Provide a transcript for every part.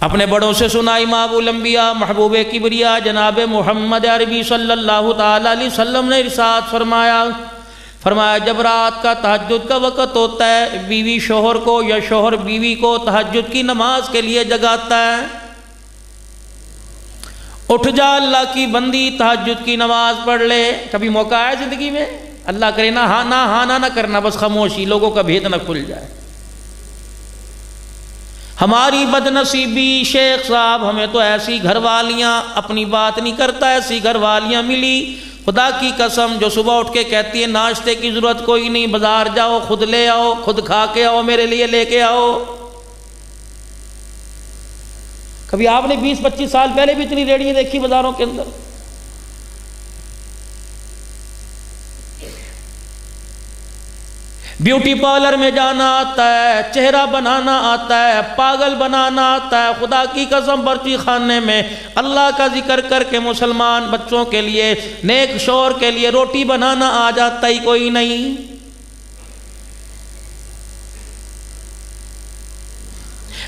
اپنے بڑوں سے سنا امام الانبیاء محبوب کبریا جناب محمد عربی صلی اللہ تعالی علیہ وسلم نے ارشاد فرمایا جب رات کا تہجد کا وقت ہوتا ہے بیوی شوہر کو یا شوہر بیوی کو تہجد کی نماز کے لیے جگاتا ہے، اٹھ جا اللہ کی بندی تہجد کی نماز پڑھ لے۔ کبھی موقع ہے زندگی میں؟ اللہ کرے نہ کرنا، بس خاموشی، لوگوں کا بھید نہ کھل جائے۔ ہماری بد نصیبی شیخ صاحب، ہمیں تو ایسی گھر والیاں، اپنی بات نہیں کرتا، ایسی گھر والیاں ملی خدا کی قسم جو صبح اٹھ کے کہتی ہے ناشتے کی ضرورت کوئی نہیں، بازار جاؤ خود لے آؤ، خود کھا کے آؤ، میرے لیے لے کے آؤ۔ کبھی آپ نے 20-25 سال پہلے بھی اتنی ریڑیاں دیکھی بازاروں کے اندر؟ بیوٹی پارلر میں جانا آتا ہے، چہرہ بنانا آتا ہے، پاگل بنانا آتا ہے، خدا کی قسم برچی خانے میں اللہ کا ذکر کر کے مسلمان بچوں کے لیے، نیک شوہر کے لیے روٹی بنانا آ جاتا ہی کوئی نہیں۔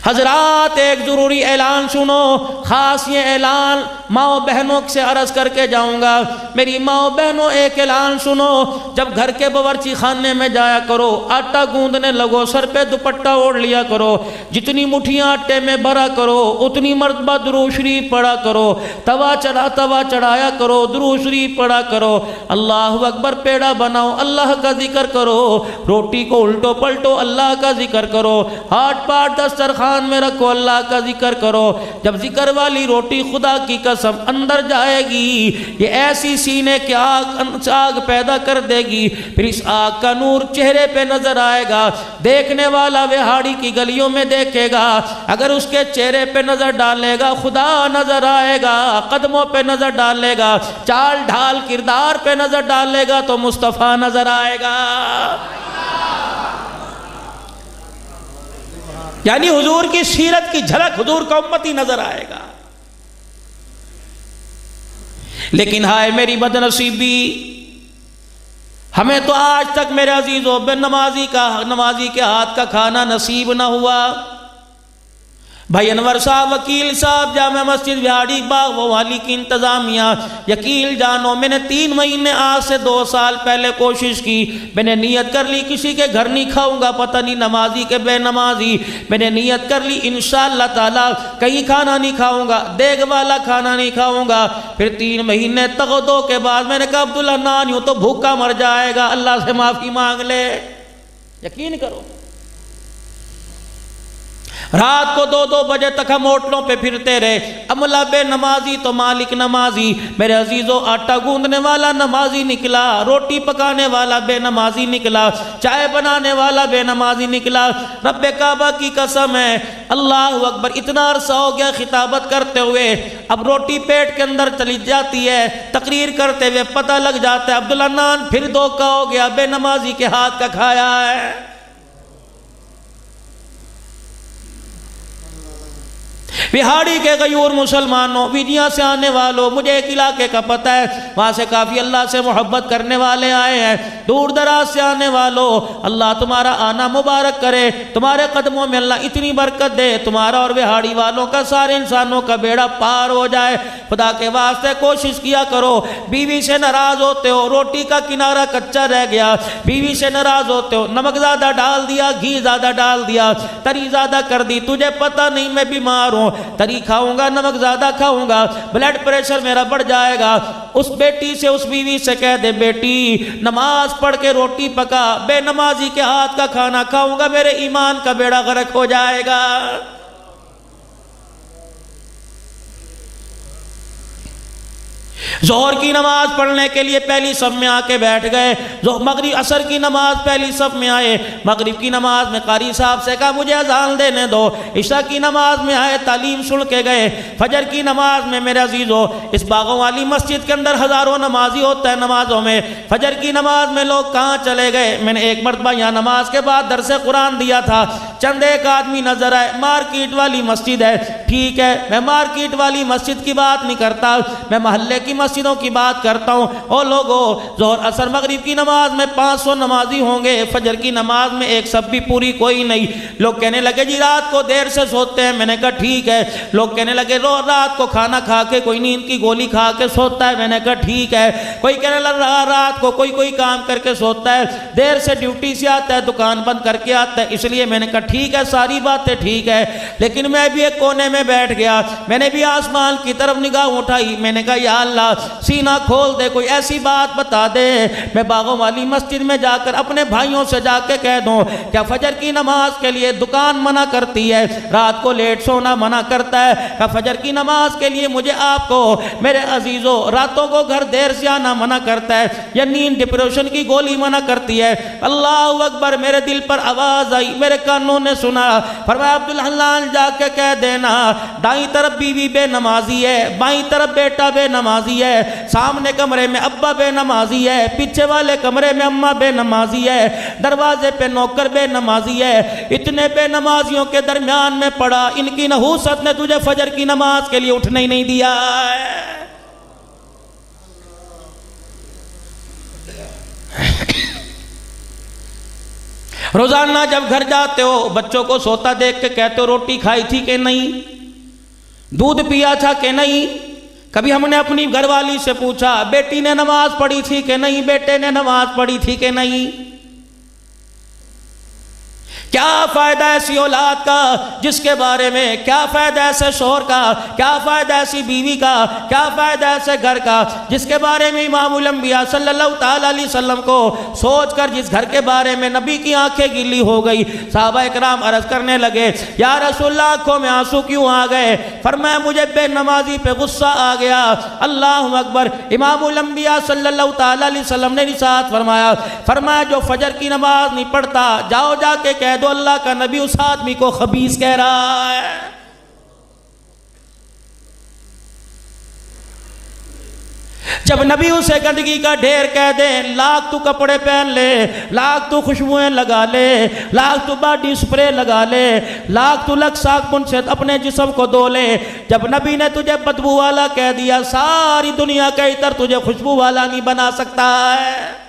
حضرات ایک ضروری اعلان سنو، خاص یہ اعلان ماؤں بہنوں سے عرض کر کے جاؤں گا۔ میری ماؤں بہنوں ایک اعلان سنو، جب گھر کے باورچی خانے میں جایا کرو آٹا گوندنے لگو سر پہ دوپٹہ اوڑھ لیا کرو، جتنی مٹھیاں آٹے میں بھرا کرو اتنی مرتبہ درود شریف پڑھا کرو، توا چڑھایا کرو درود شریف پڑھا کرو، اللہ اکبر پیڑا بناؤ اللہ کا ذکر کرو، روٹی کو الٹو پلٹو اللہ کا ذکر کرو، ہاتھ پاٹ دسترخوان میں رکھو اللہ کا ذکر کرو۔ جب ذکر والی روٹی خدا کی قسم اندر جائے گی یہ ایسی سینے کی آگ پیدا کر دے گی، پھر اس آگ کا نور چہرے پہ نظر آئے گا، دیکھنے والا وہاڑی کی گلیوں میں دیکھے گا، اگر اس کے چہرے پہ نظر ڈالے گا خدا نظر آئے گا، قدموں پہ نظر ڈالے گا، چال ڈھال کردار پہ نظر ڈالے گا تو مصطفیٰ نظر آئے گا، یعنی حضور کی سیرت کی جھلک حضور کا امتی نظر آئے گا۔ لیکن ہائے میری بد نصیبی، ہمیں تو آج تک میرے عزیزو بے نمازی کے ہاتھ کا کھانا نصیب نہ ہوا۔ بھائی انور صاحب وکیل صاحب جامع مسجد وہاڑی باغ وہ والی کی انتظامیہ، یقین جانو میں نے 3 مہینے آج سے 2 سال پہلے کوشش کی، میں نے نیت کر لی کسی کے گھر نہیں کھاؤں گا، پتہ نہیں نمازی کے بے نمازی، میں نے نیت کر لی انشاءاللہ تعالی کہیں کھانا نہیں کھاؤں گا، دیگ والا کھانا نہیں کھاؤں گا۔ پھر 3 مہینے تغدو کے بعد میں نے کہا عبداللہ نان یوں تو بھوکا مر جائے گا، اللہ سے معافی مانگ لے۔ یقین کرو رات کو 2-2 بجے تک ہم ہوٹلوں پہ پھرتے رہے، عملہ بے نمازی تو مالک نمازی، میرے عزیزو آٹا گوندنے والا نمازی نکلا، روٹی پکانے والا بے نمازی نکلا، چائے بنانے والا بے نمازی نکلا۔ رب کعبہ کی قسم ہے اللہ اکبر اتنا عرصہ ہو گیا خطابت کرتے ہوئے، اب روٹی پیٹ کے اندر چلی جاتی ہے، تقریر کرتے ہوئے پتہ لگ جاتا ہے عبداللہ نان پھر دھوکہ ہو گیا، بے نمازی کے ہاتھ کا کھایا ہے۔ بہاڑی کے غیور مسلمانوں، ویڈیا سے آنے والوں، مجھے ایک علاقے کا پتہ ہے وہاں سے کافی اللہ سے محبت کرنے والے آئے ہیں، دور دراز سے آنے والوں اللہ تمہارا آنا مبارک کرے، تمہارے قدموں میں اللہ اتنی برکت دے، تمہارا اور بہاڑی والوں کا سارے انسانوں کا بیڑا پار ہو جائے۔ خدا کے واسطے کوشش کیا کرو، بیوی سے ناراض ہوتے ہو روٹی کا کنارہ کچا رہ گیا، بیوی سے ناراض ہوتے ہو نمک زیادہ ڈال دیا گھی زیادہ ڈال دیا تری زیادہ کر دی، تجھے پتہ نہیں میں بیمار ہوں، تری کھاؤں گا نمک زیادہ کھاؤں گا بلڈ پریشر میرا بڑھ جائے گا۔ اس بیٹی سے اس بیوی سے کہہ دے بیٹی نماز پڑھ کے روٹی پکا، بے نمازی کے ہاتھ کا کھانا کھاؤں گا میرے ایمان کا بیڑا غرق ہو جائے گا۔ ظہر کی نماز پڑھنے کے لیے پہلی صف میں آ کے بیٹھ گئے، مغرب عصر کی نماز پہلی صف میں آئے، مغرب کی نماز میں قاری صاحب سے کہا مجھے اذان دینے دو، عشاء کی نماز میں آئے تعلیم سن کے گئے، فجر کی نماز میں میرے عزیزو اس باغوں والی مسجد کے اندر ہزاروں نمازی ہوتا ہے نمازوں میں، فجر کی نماز میں لوگ کہاں چلے گئے؟ میں نے ایک مرتبہ یہاں نماز کے بعد درس قرآن دیا تھا، چند ایک آدمی نظر آئے، مارکیٹ والی مسجد ہے، ٹھیک ہے، میں مارکیٹ والی مسجد کی بات نہیں کرتا، میں محلے کی مسجدوں کی بات کرتا ہوں۔ او لوگو، ظہر عصر مغرب کی نماز میں 500 نمازی ہوں گے، فجر کی نماز میں ایک سب بھی پوری کوئی نہیں۔ لوگ کہنے لگے جی رات کو دیر سے سوتے ہیں، میں نے کہا ٹھیک ہے۔ لوگ کہنے لگے رات کو کھانا کھا کے کوئی نیند کی گولی کھا کے سوتا ہے، میں نے کہا ٹھیک ہے۔ کوئی کہنے لگا رات کو کوئی کام کر کے سوتا ہے، دیر سے ڈیوٹی سے آتا ہے، دکان بند کر کے آتا ہے، اس لیے میں نے کہا ٹھیک ہے، ساری باتیں ٹھیک ہے۔ لیکن میں بھی ایک کونے میں بیٹھ گیا، میں نے بھی آسمان کی طرف نگاہ اٹھائی، میں نے کہا یا اللہ سینہ کھول دے، کوئی ایسی بات بتا دے میں باغوں والی مسجد میں جا کر اپنے بھائیوں سے جا کے کہہ دوں کیا فجر کی نماز کے لیے دکان منع کرتی ہے، رات کو لیٹ سونا منع کرتا ہے، کیا فجر کی نماز کے لیے مجھے آپ کو میرے عزیزوں راتوں کو گھر دیر سے آنا منع کرتا ہے، یا نیند ڈپریشن کی گولی منع کرتی ہے؟ اللہ اکبر، میرے دل پر آواز آئی، میرے کانوں نے سنا، فرمایا عبدالحنان جا کے کہہ دینا دائیں طرف بیوی بے نمازی ہے، بائیں طرف بیٹا بے نمازی ہے، سامنے کمرے میں ابا بے نمازی ہے، پیچھے والے کمرے میں اماں بے نمازی ہے، دروازے پہ نوکر بے نمازی ہے، اتنے بے نمازیوں کے درمیان میں پڑا، ان کی نحوست نے تجھے فجر کی نماز کے لیے اٹھنے ہی نہیں دیا ہے۔ روزانہ جب گھر جاتے ہو بچوں کو سوتا دیکھ کے کہتے ہو روٹی کھائی تھی کہ نہیں، دودھ پیا تھا کہ نہیں؟ کبھی ہم نے اپنی گھر والی سے پوچھا بیٹی نے نماز پڑھی تھی کہ نہیں، بیٹے نے نماز پڑھی تھی کہ نہیں؟ کیا فائدہ ایسی اولاد کا جس کے بارے میں، کیا فائدہ ایسے شوہر کا، کیا فائدہ ایسی بیوی کا، کیا فائدہ ایسے گھر کا جس کے بارے میں امام الانبیاء صلی اللہ تعالیٰ علیہ وسلم کو سوچ کر جس گھر کے بارے میں نبی کی آنکھیں گیلی ہو گئی۔ صحابہ اکرام عرض کرنے لگے یا رسول اللہ آنکھوں میں آنسو کیوں آ گئے؟ فرمایا مجھے بے نمازی پہ غصہ آ گیا۔ اللہ اکبر، امام الانبیاء صلی اللہ تعالیٰ علیہ وسلم نے ارشاد فرمایا جو فجر کی نماز نہیں پڑھتا جاؤ جا کے کہہ دو اللہ کا نبی اس آدمی کو خبیث کہہ رہا ہے۔ جب نبی اسے گندگی کا ڈھیر کہہ دے، لاکھ تو کپڑے پہن لے، لاکھ تو خوشبوئیں لگا لے، لاکھ تو باڈی سپرے لگا لے، لاکھ تو لکھ صابن سے اپنے جسم کو دھو لے، جب نبی نے تجھے بدبو والا کہہ دیا ساری دنیا کا عطر تجھے خوشبو والا نہیں بنا سکتا ہے۔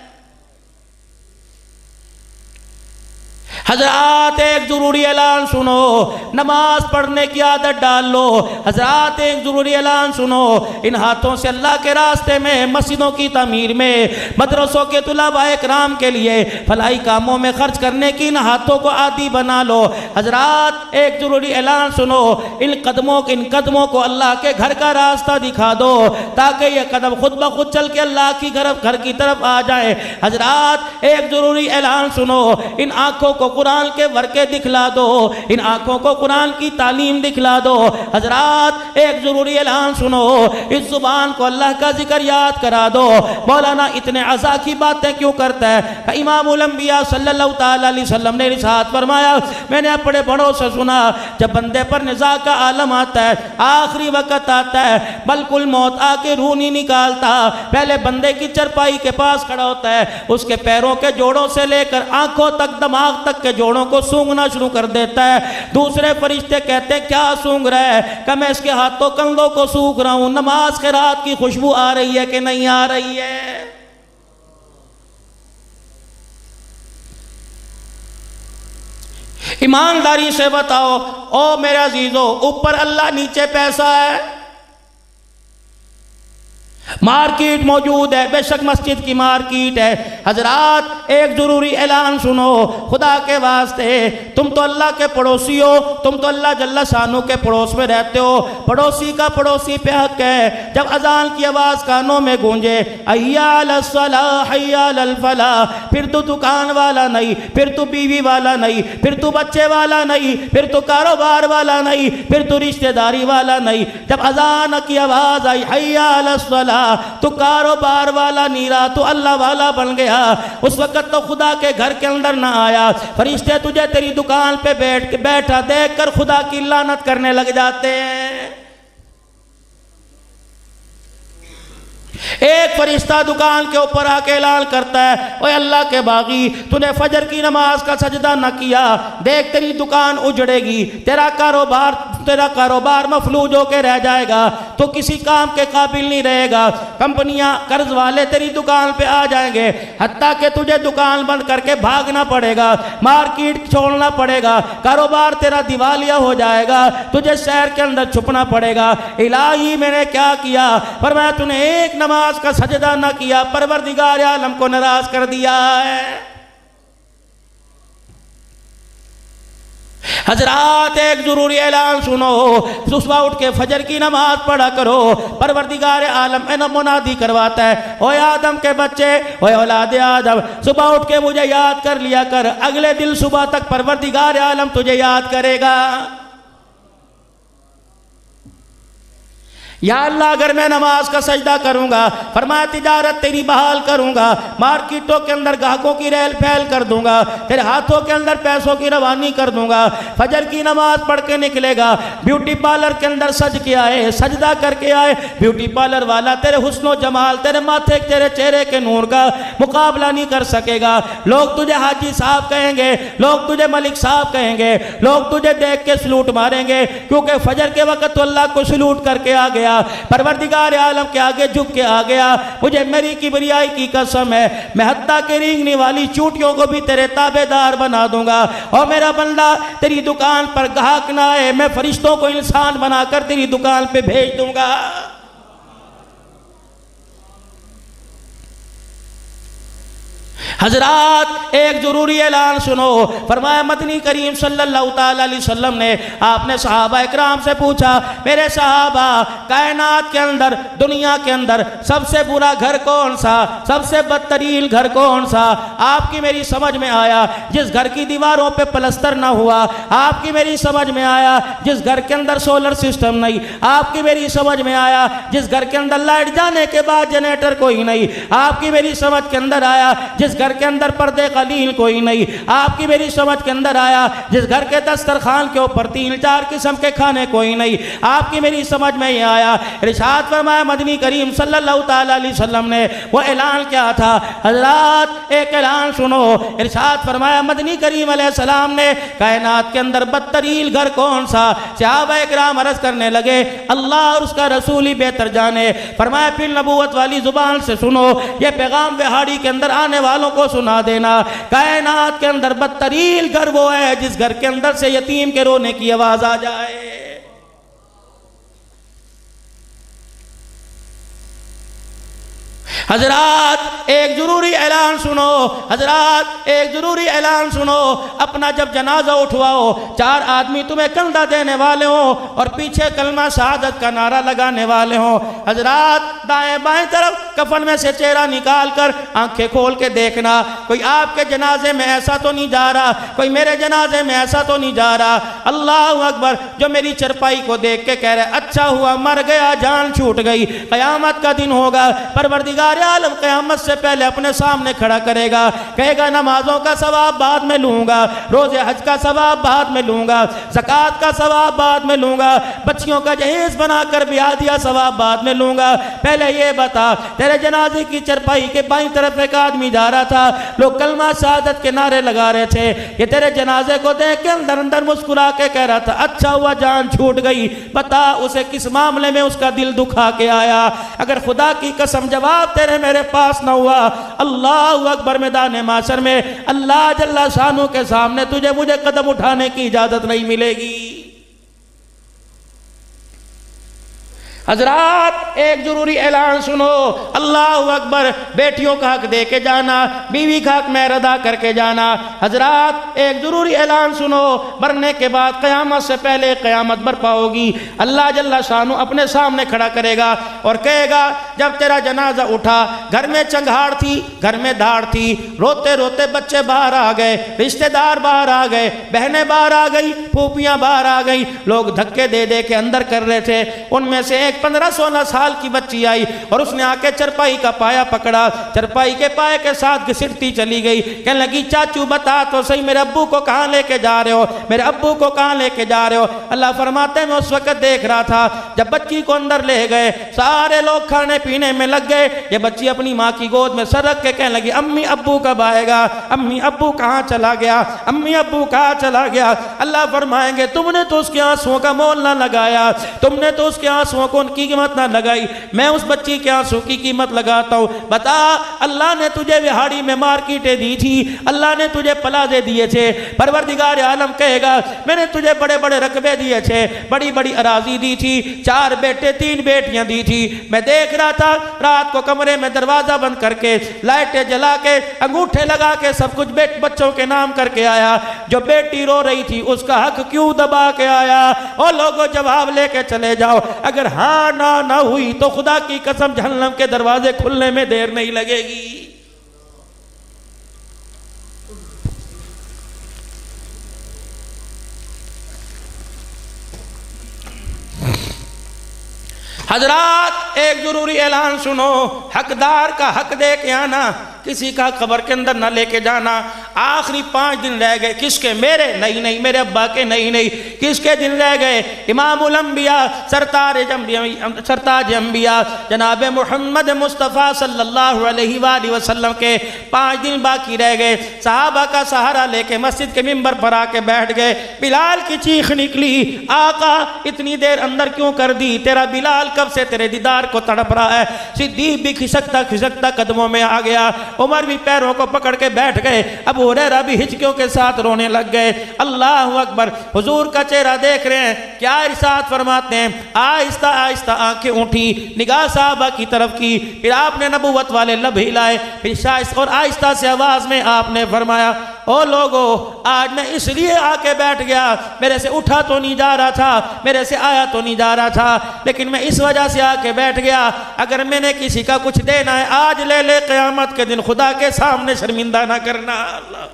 حضرات ایک ضروری اعلان سنو، نماز پڑھنے کی عادت ڈال لو۔ حضرات ایک ضروری اعلان سنو، ان ہاتھوں سے اللہ کے راستے میں، مسجدوں کی تعمیر میں، مدرسوں کے طلباء اکرام کے لیے فلاحی کاموں میں خرچ کرنے کی ان ہاتھوں کو عادی بنا لو۔ حضرات ایک ضروری اعلان سنو، ان قدموں کو اللہ کے گھر کا راستہ دکھا دو تاکہ یہ قدم خود بخود چل کے اللہ کی گھر کی طرف آ جائے۔ حضرات ایک ضروری اعلان سنو، ان آنکھوں کو قرآن کے ورقے دکھلا دو، ان آنکھوں کو قرآن کی تعلیم دکھلا دو۔ حضرات ایک ضروری اعلان سنو، اس زبان کو اللہ کا ذکر یاد کرا دو۔ مولانا اتنے عزا کی باتیں کیوں کرتا ہے؟ کہ امام الانبیاء صلی اللہ تعالیٰ علیہ وسلم نے ارشاد فرمایا، میں نے اپنے بڑوں سے سنا جب بندے پر نزاع کا عالم آتا ہے، آخری وقت آتا ہے، ملک الموت آ کے روح نہیں نکالتا، پہلے بندے کی چرپائی کے پاس کھڑا ہوتا ہے، اس کے پیروں کے جوڑوں سے لے کر آنکھوں تک، دماغ تک کے جوڑوں کو سونگنا شروع کر دیتا ہے۔ دوسرے فرشتے کہتے ہیں کیا سونگ رہا ہے؟ کہ میں اس کے ہاتھوں کندھوں کو سونگ رہا ہوں، نماز کے رات کی خوشبو آ رہی ہے کہ نہیں آ رہی ہے؟ ایمانداری سے بتاؤ او میرے عزیزو، اوپر اللہ نیچے پیسہ ہے، مارکیٹ موجود ہے، بے شک مسجد کی مارکیٹ ہے۔ حضرات ایک ضروری اعلان سنو، خدا کے واسطے تم تو اللہ کے پڑوسی ہو، تم تو اللہ جل شانہ کے پڑوس میں رہتے ہو، پڑوسی کا پڑوسی پہ حق ہے۔ جب اذان کی آواز کانوں میں گونجے حی علی الصلاۃ حی علی الفلاح، پھر تو دکان والا نہیں، پھر تو بیوی والا نہیں، پھر تو بچے والا نہیں، پھر تو کاروبار والا نہیں، پھر تو رشتہ داری والا نہیں، جب اذان کی آواز آئی حی علی الصلاۃ تو کاروبار والا نہیں رہا، تو اللہ والا بن گیا۔ اس وقت تو خدا کے گھر کے اندر نہ آیا، فرشتے تجھے تیری دکان پہ بیٹھا دیکھ کر خدا کی لعنت کرنے لگ جاتے ہیں۔ ایک فرشتہ دکان کے اوپر آ کے اعلان کرتا ہے، اوے اللہ کے باغی، تو نے فجر کی نماز کا سجدہ نہ کیا، دیکھ تیری دکان اجڑے گی، تیرا کاروبار تیرا کاروبار مفلوج ہو کے رہ جائے گا، تو کسی کام کے قابل نہیں رہے گا، کمپنیاں قرض والے تیری دکان پہ آ جائیں گے، حتیٰ کہ تجھے دکان بند کر کے بھاگنا پڑے گا، مارکیٹ چھوڑنا پڑے گا، کاروبار تیرا دیوالیہ ہو جائے گا، تجھے شہر کے اندر چھپنا پڑے گا۔ الہی میں نے کیا کیا؟ فرمایا تو نے ایک نماز کا سجدہ نہ کیا، پروردگار عالم کو ناراض کر دیا ہے۔ حضرات ایک ضروری اعلان سنو، صبح اٹھ کے فجر کی نماز پڑھا کرو، پروردگار عالم منادی کرواتا ہے، اوے آدم کے بچے، اوے اولاد آدم، صبح اٹھ کے مجھے یاد کر لیا کر، اگلے دن صبح تک پروردگار عالم تجھے یاد کرے گا۔ یا اللہ اگر میں نماز کا سجدہ کروں گا، فرمایا تجارت تیری بحال کروں گا، مارکیٹوں کے اندر گاہکوں کی ریل پھیل کر دوں گا، تیرے ہاتھوں کے اندر پیسوں کی روانی کر دوں گا، فجر کی نماز پڑھ کے نکلے گا، بیوٹی پارلر کے اندر سج کے آئے، سجدہ کر کے آئے، بیوٹی پارلر والا تیرے حسن و جمال، تیرے ماتھے تیرے چہرے کے نور کا مقابلہ نہیں کر سکے گا، لوگ تجھے حاجی صاحب کہیں گے، لوگ تجھے ملک صاحب کہیں گے، لوگ تجھے دیکھ کے سلوٹ ماریں گے، کیونکہ فجر کے وقت تو اللہ کو سلوٹ کر کے آ گیا، پروردگار عالم کے آگے جھک کے آ گیا، مجھے میری کبریائی کی قسم ہے، میں حتیٰ کہ رینگنے والی چوٹیوں کو بھی تیرے تابعدار بنا دوں گا، اور میرا بندہ تیری دکان پر گاہک نہ آئے، میں فرشتوں کو انسان بنا کر تیری دکان پہ بھیج دوں گا۔ حضرات ایک ضروری اعلان سنو، فرمایا مدنی کریم صلی اللہ تعالی علیہ وسلم نے، آپ نے صحابہ اکرام سے پوچھا، میرے صحابہ کائنات کے اندر، دنیا کے اندر سب سے برا گھر کون سا، سب سے بدترین گھر کون سا؟ آپ کی میری سمجھ میں آیا جس گھر کی دیواروں پہ پلستر نہ ہوا، آپ کی میری سمجھ میں آیا جس گھر کے اندر سولر سسٹم نہیں، آپ کی میری سمجھ میں آیا جس گھر کے اندر لائٹ جانے کے بعد جنریٹر کوئی نہیں، آپ کی میری سمجھ کے اندر آیا جس گھر کے اندر پردے قلیل کوئی نہیں، آپ کی میری سمجھ کے اندر آیا جس گھر کے دسترخوان کے اوپر 3-4 قسم کے کھانے کوئی نہیں، آپ کی میری سمجھ میں یہ آیا۔ ارشاد فرمایا مدنی کریم صلی اللہ تعالی علیہ وسلم نے، وہ اعلان کیا تھا؟ حضرات ایک اعلان سنو، ارشاد فرمایا مدنی کریم علیہ السلام نے، کائنات کے اندر بدترین گھر کون سا؟ صحابہ اکرام عرض کرنے لگے اللہ اور اس کا رسول ہی بہتر جانے۔ فرمایا پھر نبوت والی زبان سے سنو، یہ پیغام بہاڑی کے اندر آنے والوں کو سنا دینا، کائنات کے اندر بدترین گھر وہ ہے جس گھر کے اندر سے یتیم کے رونے کی آواز آ جائے۔ حضرات ایک ضروری اعلان سنو، حضرات ایک ضروری اعلان سنو، اپنا جب جنازہ اٹھواؤ، 4 آدمی تمہیں کندھا دینے والے ہوں اور پیچھے کلمہ شہادت کا نعرہ لگانے والے ہوں، حضرات دائیں بائیں طرف کفن میں سے چہرہ نکال کر آنکھیں کھول کے دیکھنا، کوئی آپ کے جنازے میں ایسا تو نہیں جا رہا، کوئی میرے جنازے میں ایسا تو نہیں جا رہا۔ اللہ اکبر، جو میری چرپائی کو دیکھ کے کہہ رہے اچھا ہوا مر گیا، جان چھوٹ گئی، قیامت کا دن ہوگا، پروردگار عالم قیامت سے پہلے اپنے سامنے کھڑا کرے گا، کہے گا نمازوں کا ثواب بعد میں لوں گا، روزے حج کا ثواب بعد میں لوں گا، زکوٰۃ کا ثواب بعد میں لوں گا، بچیوں کا جہیز بنا کر بیاہ دیا ثواب بعد میں لوں گا، پہلے یہ بتا تیرے جنازے کی چرپائی کے بائیں طرف ایک آدمی جا رہا تھا، لوگ کلمہ شہادت کے نعرے لگا رہے تھے، یہ تیرے جنازے کو دیکھ کے اندر اندر مسکرا کے کہہ رہا تھا اچھا ہوا جان چھوٹ گئی، بتا اسے کس معاملے میں اس کا دل دکھا کے آیا؟ اگر خدا کی قسم جواب تیرے میرے پاس نہ ہوا، اللہ اکبر، میدان معاشر میں اللہ جل شانہ کے سامنے تجھے مجھے قدم اٹھانے کی اجازت نہیں ملے گی۔ حضرات ایک ضروری اعلان سنو، اللہ اکبر، بیٹیوں کا حق دے کے جانا، بیوی کا حق مہر ادا کر کے جانا۔ حضرات ایک ضروری اعلان سنو، مرنے کے بعد قیامت سے پہلے قیامت برپا ہوگی، اللہ جل شانہ اپنے سامنے کھڑا کرے گا اور کہے گا جب تیرا جنازہ اٹھا، گھر میں چنگھاڑ تھی، گھر میں دھاڑ تھی، روتے روتے بچے باہر آ گئے، رشتہ دار باہر آ گئے، بہنیں باہر آ گئی، پھوپھیاں باہر آ گئی، لوگ دھکے دے دے کے اندر کر رہے تھے، ان میں سے ایک ایک 15-16 سال کی بچی آئی اور اس نے آ کے چرپائی کا پایا پکڑا، چرپائی کے پائے کے ساتھ گھسٹتی چلی گئی، کہنے لگی چاچو بتا تو صحیح میرے ابو کو کہاں لے کے جا رہے ہو، میرے ابو کو کہاں لے کے جا رہے ہو؟ اللہ فرماتے ہیں میں اس وقت دیکھ رہا تھا جب بچی کو اندر لے گئے، سارے لوگ کھانے پینے میں لگ گئے، یہ بچی اپنی ماں کی گود میں سر رکھ کے کہنے لگی امی ابو کب آئے گا، امی ابو کہاں چلا گیا، امی ابو کہاں چلا گیا؟ اللہ فرمائیں گے تم نے تو اس کے آنسوؤں کا مول نہ لگایا، تم نے تو اس کے آنسوؤں کو ان کی قیمت نہ لگائی، میں اس بچی کے آنسو کی قیمت لگاتا ہوں۔ بتا اللہ نے تجھے وہاڑی میں مارکیٹیں دی تھی، اللہ نے تجھے پلازے دیے تھے، پروردگار عالم کہے گا میں نے تجھے بڑے بڑے رقبے دیے تھے، بڑی بڑی اراضی دی تھی، 4 بیٹے 3 بیٹیاں دی تھی، میں دیکھ رہا تھا رات کو کمرے میں دروازہ بند کر کے لائٹیں جلا کے انگوٹھے لگا کے سب کچھ بچوں کے نام کر کے آیا، جو بیٹی رو رہی تھی اس کا حق کیوں دبا کے آیا؟ اور لوگوں جواب لے کے چلے جاؤ، اگر ہاں نہ ہوئی تو خدا کی قسم جہنم کے دروازے کھلنے میں دیر نہیں لگے گی۔ حضرات ایک ضروری اعلان سنو، حقدار کا حق دے کے آنا، کسی کا قبر کے اندر نہ لے کے جانا۔ آخری 5 دن رہ گئے، کس کے؟ میرے نہیں، میرے ابا کے نہیں، کس کے دن رہ گئے؟ امام الانبیاء سرتاج انبیاء جناب محمد مصطفیٰ صلی اللہ علیہ وآلہ وسلم کے 5 دن باقی رہ گئے۔ صحابہ کا سہارا لے کے مسجد کے منبر پر آ کے بیٹھ گئے، بلال کی چیخ نکلی، آقا اتنی دیر اندر کیوں کر دی؟ تیرا بلال کب سے تیرے دیدار کو تڑپ رہا ہے۔ صدیق بھی کھسکتا قدموں میں آ گیا، عمر بھی پیروں کو پکڑ کے بیٹھ گئے، ابو ہریرہ بھی ہچکیوں کے ساتھ رونے لگ گئے۔ اللہ اکبر، حضور کا چہرہ دیکھ رہے ہیں، کیا ارشاد فرماتے ہیں؟ آہستہ آہستہ آنکھیں اٹھی، نگاہ صحابہ کی طرف کی، پھر آپ نے نبوت والے لب ہلائے، پھر شائستہ اور آہستہ سے آواز میں آپ نے فرمایا او لوگو آج میں اس لیے آ کے بیٹھ گیا، میرے سے اٹھا تو نہیں جا رہا تھا، میرے سے آیا تو نہیں جا رہا تھا، لیکن میں اس وجہ سے آ کے بیٹھ گیا اگر میں نے کسی کا کچھ دینا ہے آج لے لے، قیامت کے دن خدا کے سامنے شرمندہ نہ کرنا۔ اللہ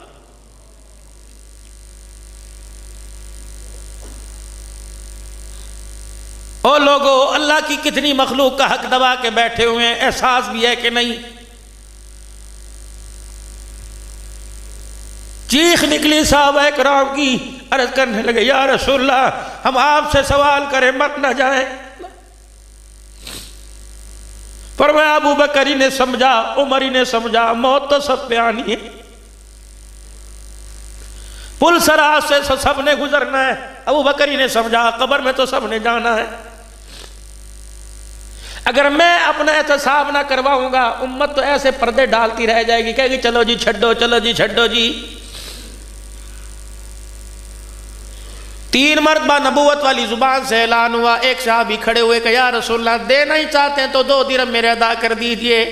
او لوگو اللہ کی کتنی مخلوق کا حق دبا کے بیٹھے ہوئے ہیں، احساس بھی ہے کہ نہیں؟ چیخ نکلی صحابہ کرام کی، عرض کرنے لگے یا رسول اللہ ہم آپ سے سوال کریں مت نہ جائیں۔ فرمایا ابو بکر ہی نے سمجھا، عمر ہی نے سمجھا، موت تو سب پہ آنی ہے، پل صراط سے سب نے گزرنا ہے۔ ابو بکر ہی نے سمجھا قبر میں تو سب نے جانا ہے، اگر میں اپنا احتساب نہ کرواؤں گا امت تو ایسے پردے ڈالتی رہ جائے گی، کہے گی چلو جی چھڈو، چلو جی چھڈو جی۔ 3 مرتبہ نبوت والی زبان سے اعلان ہوا، ایک صحابی کھڑے ہوئے کہ یا رسول اللہ دینا ہی چاہتے ہیں تو 2 درہم میرے ادا کر دیجئے۔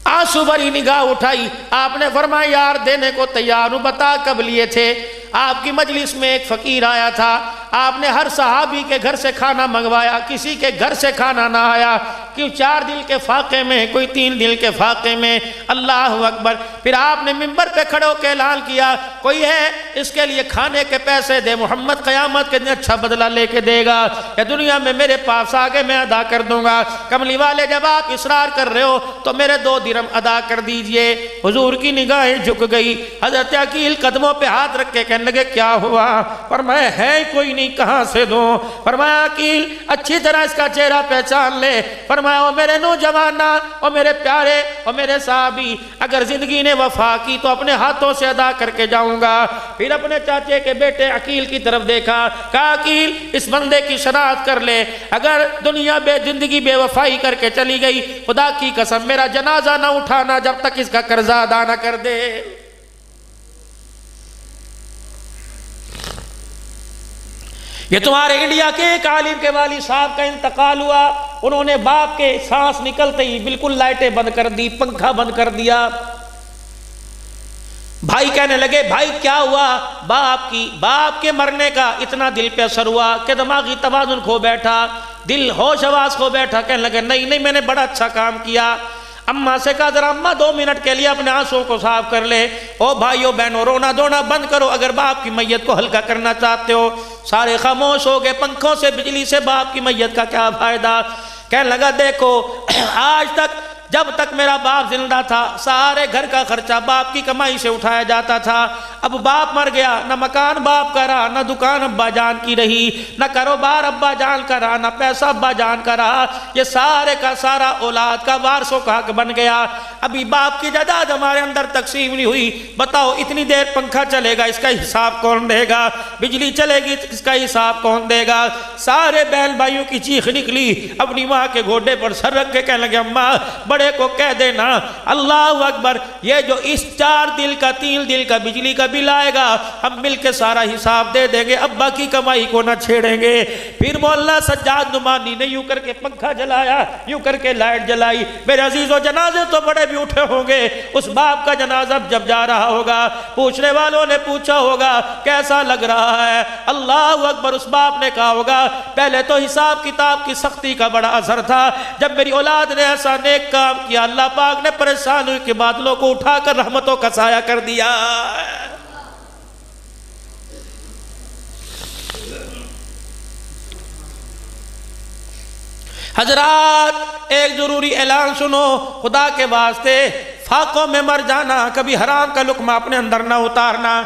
آنسو بھری نگاہ اٹھائی، آپ نے فرمایا یار دینے کو تیار ہوں، بتا کب لیے تھے؟ آپ کی مجلس میں ایک فقیر آیا تھا، آپ نے ہر صحابی کے گھر سے کھانا منگوایا، کسی کے گھر سے کھانا نہ آیا، کوئی 4 دن کے فاقے میں، کوئی 3 دن کے فاقے میں۔ اللہ اکبر، پھر آپ نے منبر پہ کھڑے ہو کے اعلان کیا کوئی ہے اس کے لیے کھانے کے پیسے دے، محمد قیامت کے دن اچھا بدلہ لے کے دے گا، یا دنیا میں میرے پاس آگے میں ادا کر دوں گا۔ کملی والے جب آپ اصرار کر رہے ہو تو میرے 2 درہم ادا کر دیجئے۔ حضور کی نگاہیں جھک گئی، حضرت عقیل قدموں پہ ہاتھ رکھ کے کہنے لگے کیا ہوا؟ فرمایا ہے کوئی نہیں، کہاں سے دوں؟ فرمایا عقیل اچھی طرح اس کا چہرہ پہچان لے۔ فرمایا او میرے نوجوانہ، او میرے پیارے، او میرے صحابی، اگر زندگی نے وفا کی تو اپنے ہاتھوں سے ادا کر کے جاؤں گا۔ پھر اپنے چاچے کے بیٹے عقیل کی طرف دیکھا، کہا عقیل اس بندے کی شناخت کر لے، اگر دنیا زندگی بے وفائی کر کے چلی گئی خدا کی قسم میرا جنازہ نہ اٹھانا جب تک اس کا قرضہ ادا نہ کر دے۔ یہ تمہارے انڈیا کے ایک عالم کے والد صاحب کا انتقال ہوا، انہوں نے باپ کے سانس نکلتے ہی بالکل لائٹیں بند کر دی، پنکھا بند کر دیا۔ بھائی کہنے لگے بھائی کیا ہوا؟ باپ کے مرنے کا اتنا دل پہ اثر ہوا کہ دماغی توازن کھو بیٹھا، دل ہوش حواس کھو بیٹھا، کہنے لگے نہیں میں نے بڑا اچھا کام کیا، اماں سے کہا ذرا اماں 2 منٹ کے لیے اپنے آنسوں کو صاف کر لے۔ او بھائیو بہنوں رونا دھونا بند کرو اگر باپ کی میت کو ہلکا کرنا چاہتے ہو۔ سارے خاموش ہو گئے، پنکھوں سے بجلی سے باپ کی میت کا کیا فائدہ۔ کہنے لگا دیکھو آج تک جب تک میرا باپ زندہ تھا سارے گھر کا خرچہ باپ کی کمائی سے اٹھایا جاتا تھا، اب باپ مر گیا، نہ مکان باپ کا رہا، نہ دکان ابا جان کی رہی، نہ کاروبار ابا جان کا رہا، نہ پیسہ ابا جان کا رہا، یہ سارے کا سارا اولاد کا وارثوں کا حق بن گیا۔ ابھی باپ کی جائیداد ہمارے اندر تقسیم نہیں ہوئی، بتاؤ اتنی دیر پنکھا چلے گا اس کا حساب کون دے گا، بجلی چلے گی اس کا حساب کون دے گا۔ سارے بہن بھائیوں کی چیخ نکلی، اپنی ماں کے گھوڑے پر سر رکھ کے کہنے لگے اماں بڑے کو کہہ دینا اللہ اکبر یہ جو اس 4 دل کا 3 دل کا بجلی کا بل آئے گا ہم مل کے سارا حساب دے دیں گے، ابا کی کمائی کو نہ چھیڑیں گے۔ پھر مولانا سجاد نعمانی نے یوں کر کے پنکھا جلایا، یوں کر کے لائٹ جلائی۔ میرے عزیزو جنازے تو بڑے بھی اٹھے ہوں گے، اس باپ کا جنازہ جب جا رہا ہوگا پوچھنے والوں نے پوچھا ہوگا کیسا لگ رہا ہے، اللہ اکبر اس باپ نے کہا ہوگا پہلے تو حساب کتاب کی سختی کا بڑا اثر تھا، جب میری اولاد نے ایسا نیک کام کیا اللہ پاک نے پریشان ہوئی کہ بادلوں کو اٹھا کر رحمتوں کا سایہ کر دیا۔ حضرات ایک ضروری اعلان سنو، خدا کے واسطے فاقوں میں مر جانا، کبھی حرام کا لقمہ اپنے اندر نہ اتارنا۔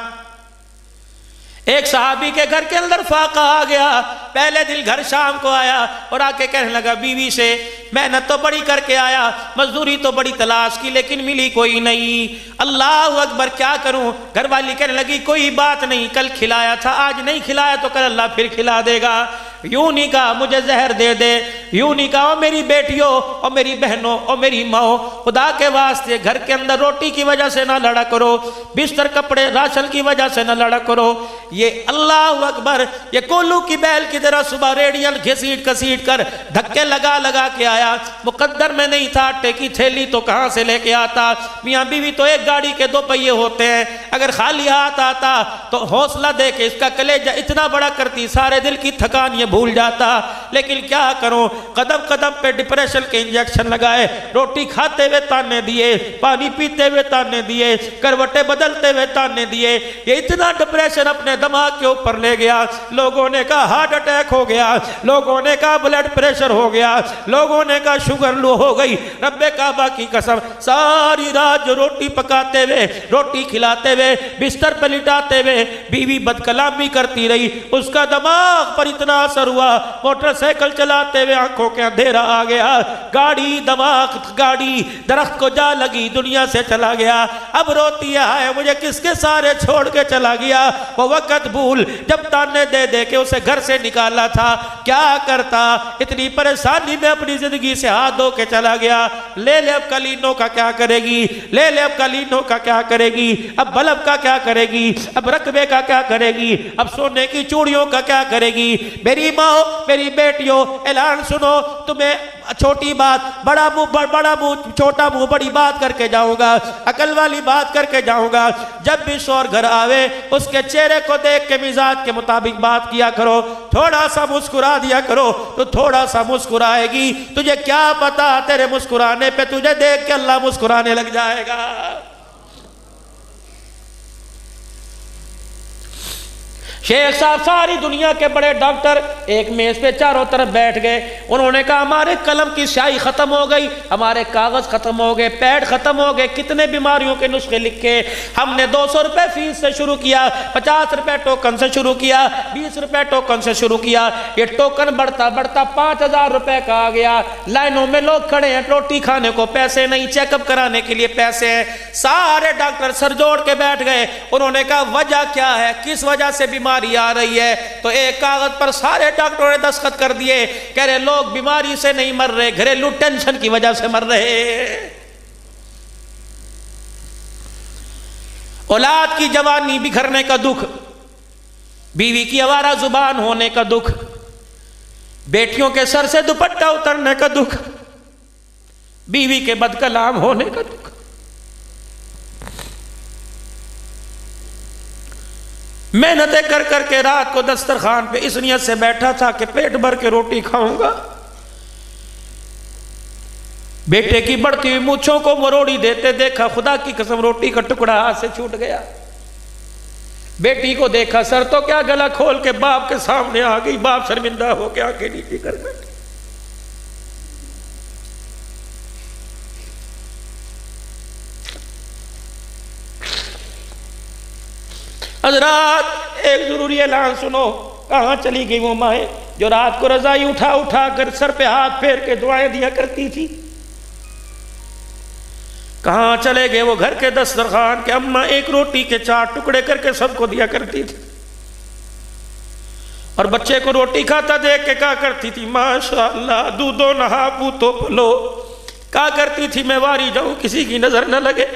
ایک صحابی کے گھر کے اندر فاقہ آ گیا، پہلے دن گھر شام کو آیا اور آ کے کہنے لگا بیوی سے محنت تو بڑی کر کے آیا، مزدوری تو بڑی تلاش کی لیکن ملی کوئی نہیں، اللہ اکبر کیا کروں۔ گھر والی کہنے لگی کوئی بات نہیں، کل کھلایا تھا آج نہیں کھلایا تو کل اللہ پھر کھلا دے گا۔ یوں نہیں کہا مجھے زہر دے دے، یوں نہیں کہا میری بیٹیوں اور میری بہنوں اور میری ماں خدا کے واسطے گھر کے اندر روٹی کی وجہ سے نہ لڑا کرو، بستر کپڑے راشن کی وجہ سے نہ لڑا کرو۔ یہ اللہ اکبر یہ کولو کی بیل کی طرح صبح ریڑیاں گھسیٹ کسیٹ کر دھکے لگا لگا کے آیا، مقدر میں نہیں تھا آٹے کی تھیلی تو کہاں سے لے کے آتا۔ میاں بیوی تو ایک گاڑی کے 2 پہیے ہوتے ہیں، اگر خالی ہاتھ آتا تو حوصلہ دے کے اس کا کلیجہ اتنا بڑا کرتی سارے دل کی تھکان یہ بھول جاتا، لیکن کیا کروں قدم قدم پہ ڈپریشن کے انجیکشن لگائے، روٹی کھاتے ہوئے تانے دیے، پانی پیتے ہوئے تانے دیے، کروٹیں بدلتے ہوئے تانے دیے، یہ اتنا ڈپریشن اپنے دماغ کے اوپر لے گیا۔ لوگوں نے کہا ہارٹ اٹیک ہو گیا، لوگوں نے کہا بلڈ پریشر ہو گیا، لوگوں نے کہا شوگر لو ہو گئی۔ رب کعبہ کی قسم ساری رات جو روٹی پکاتے ہوئے روٹی کھلاتے ہوئے بستر پہ لٹاتے ہوئے بیوی بد کلامی کرتی رہی، اس کا دماغ پر اتنا اثر ہوا، موٹر سائیکل چلاتے ہوئے آنکھوں کے اندھیرا آ گیا، گاڑی دماغ گاڑی درخت کو جا لگی، دنیا سے چلا گیا۔ اب روتی ہے مجھے کس کے سارے چھوڑ کے چلا گیا، وہ وقت بھول جب تانے دے دے کے اسے گھر سے نکالا تھا کیا کرتا، اتنی پریشانی میں اپنی زندگی سے ہاتھ دھو کے چلا گیا۔ لے لے اب قالینوں کا کیا کرے گی، لے لے اب قالینوں کا کیا کرے گی، اب بلب کا کیا کرے گی، اب رقبے کا کیا کرے گی، اب سونے کی چوڑیوں کا کیا کرے گی۔ میری ماں میری بیٹیوں اعلان سنو، تمہیں چھوٹی بات بڑا منہ چھوٹا منہ بڑی بات کر کے جاؤں گا، عقل والی بات کر کے جاؤں گا۔ جب بھی شوہر گھر آوے اس کے چہرے کو دیکھ کے مزاج کے مطابق بات کیا کرو، تھوڑا سا مسکرا دیا کرو تو تھوڑا سا مسکرائے گی، تجھے کیا پتا تیرے مسکرانے پہ تجھے دیکھ کے اللہ مسکرانے لگ جائے گا۔ شیخ صاحب ساری دنیا کے بڑے ڈاکٹر ایک میز پہ چاروں طرف بیٹھ گئے، انہوں نے کہا ہمارے قلم کی سیاہی ختم ہو گئی، ہمارے کاغذ ختم ہو گئے، پیڈ ختم ہو گئے، کتنے بیماریوں کے نسخے لکھے، ہم نے 200 روپے فیس سے شروع کیا، 50 روپے ٹوکن سے شروع کیا، 20 روپے ٹوکن سے شروع کیا، یہ ٹوکن بڑھتا بڑھتا 5000 روپے کا آ گیا۔ لائنوں میں لوگ کھڑے ہیں، روٹی کھانے کو پیسے نہیں، چیک اپ کرانے کے لیے پیسے ہیں، سارے ڈاکٹر سر جوڑ کے بیٹھ گئے۔ انہوں نے کہا وجہ کیا ہے، کس وجہ سے بیماری آ رہی ہے؟ تو ایک کاغذ پر سارے ڈاکٹروں نے دستخط کر دیے، کہہ رہے لوگ بیماری سے نہیں مر رہے، گھریلو ٹینشن کی وجہ سے مر رہے۔ اولاد کی جوانی بکھرنے کا دکھ، بیوی کی آوارہ زبان ہونے کا دکھ، بیٹیوں کے سر سے دوپٹہ اترنے کا دکھ، بیوی کے بد کلام ہونے کا دکھ۔ محنتیں کر کر کے رات کو دسترخوان پہ اس نیت سے بیٹھا تھا کہ پیٹ بھر کے روٹی کھاؤں گا، بیٹے کی بڑھتی ہوئی مونچھوں کو مروڑی دیتے دیکھا، خدا کی قسم روٹی کا ٹکڑا ہاتھ سے چھوٹ گیا۔ بیٹی کو دیکھا، سر تو کیا گلا کھول کے باپ کے سامنے آ گئی، باپ شرمندہ ہو کے آنکھیں نیچے کر بیٹھے۔ حضرات ایک ضروری اعلان سنو، کہاں چلی گئی وہ مائیں جو رات کو رضائی اٹھا اٹھا کر سر پہ ہاتھ پھیر کے دعائیں دیا کرتی تھی؟ کہاں چلے گئے وہ گھر کے دسترخوان کے اماں ایک روٹی کے 4 ٹکڑے کر کے سب کو دیا کرتی تھی، اور بچے کو روٹی کھاتا دیکھ کے کہا کرتی تھی ماشاءاللہ دودھو نہا پوتو پلو، کہا کرتی تھی میں واری جاؤں کسی کی نظر نہ لگے۔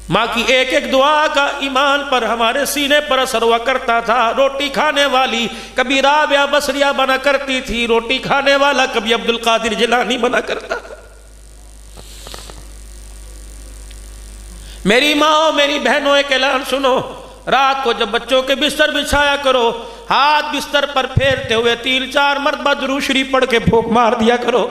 ماں کی ایک ایک دعا کا ایمان پر ہمارے سینے پر اثر ہوا کرتا تھا۔ روٹی کھانے والی کبھی رابعہ بصریہ بنا کرتی تھی، روٹی کھانے والا کبھی عبدالقادر جیلانی بنا کرتا تھا۔ میری ماں میری بہنوں ایک اعلان سنو، رات کو جب بچوں کے بستر بچھایا کرو، ہاتھ بستر پر پھیرتے ہوئے 3-4 مرتبہ درود شریف پڑھ کے پھونک مار دیا کرو۔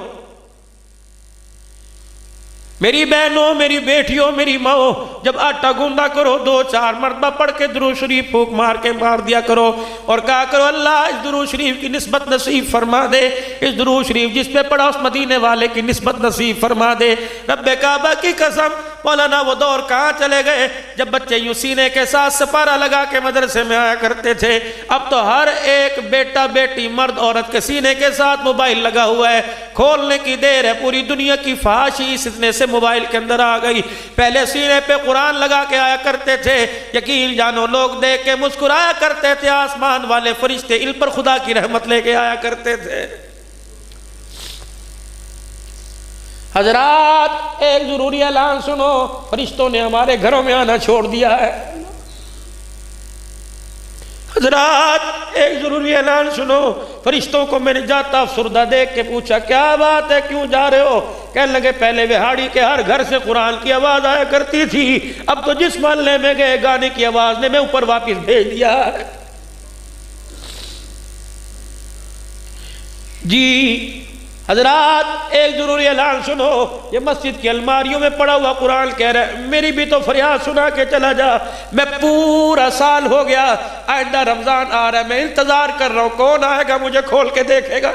میری بہنوں میری بیٹیوں میری ماں، جب آٹا گوندا کرو 2-4 مرتبہ پڑھ کے درود شریف پھونک مار کے مار دیا کرو، اور کہا کرو اللہ اس درود شریف کی نسبت نصیب فرما دے، اس درود شریف جس پہ پڑھا اس مدینے والے کی نسبت نصیب فرما دے۔ رب کعبہ کی قسم مولانا وہ دور کہاں چلے گئے جب بچے یوں سینے کے ساتھ سپارہ لگا کے مدرسے میں آیا کرتے تھے؟ اب تو ہر ایک بیٹا بیٹی مرد عورت کے سینے کے ساتھ موبائل لگا ہوا ہے، کھولنے کی دیر ہے، پوری دنیا کی فحاشی اس اتنے سے موبائل کے اندر آ گئی۔ پہلے سینے پہ قرآن لگا کے آیا کرتے تھے، یقین جانو لوگ دیکھ کے مسکرایا کرتے تھے، آسمان والے فرشتے ان پر خدا کی رحمت لے کے آیا کرتے تھے۔ حضرات ایک ضروری اعلان سنو، فرشتوں نے ہمارے گھروں میں آنا چھوڑ دیا ہے۔ حضرات ایک ضروری اعلان سنو، فرشتوں کو میں نے جاتا افسردہ دیکھ کے پوچھا کیا بات ہے کیوں جا رہے ہو؟ کہنے لگے پہلے وہاڑی کے ہر گھر سے قرآن کی آواز آیا کرتی تھی، اب تو جس محلے میں گئے گانے کی آواز نے میں اوپر واپس بھیج دیا۔ جی حضرات ایک ضروری اعلان سنو، یہ مسجد کی الماریوں میں پڑا ہوا قرآن کہہ رہا ہے میری بھی تو فریاد سنا کے چلا جا، میں پورا سال ہو گیا، آئندہ رمضان آ رہا ہے، میں انتظار کر رہا ہوں کون آئے گا مجھے کھول کے دیکھے گا۔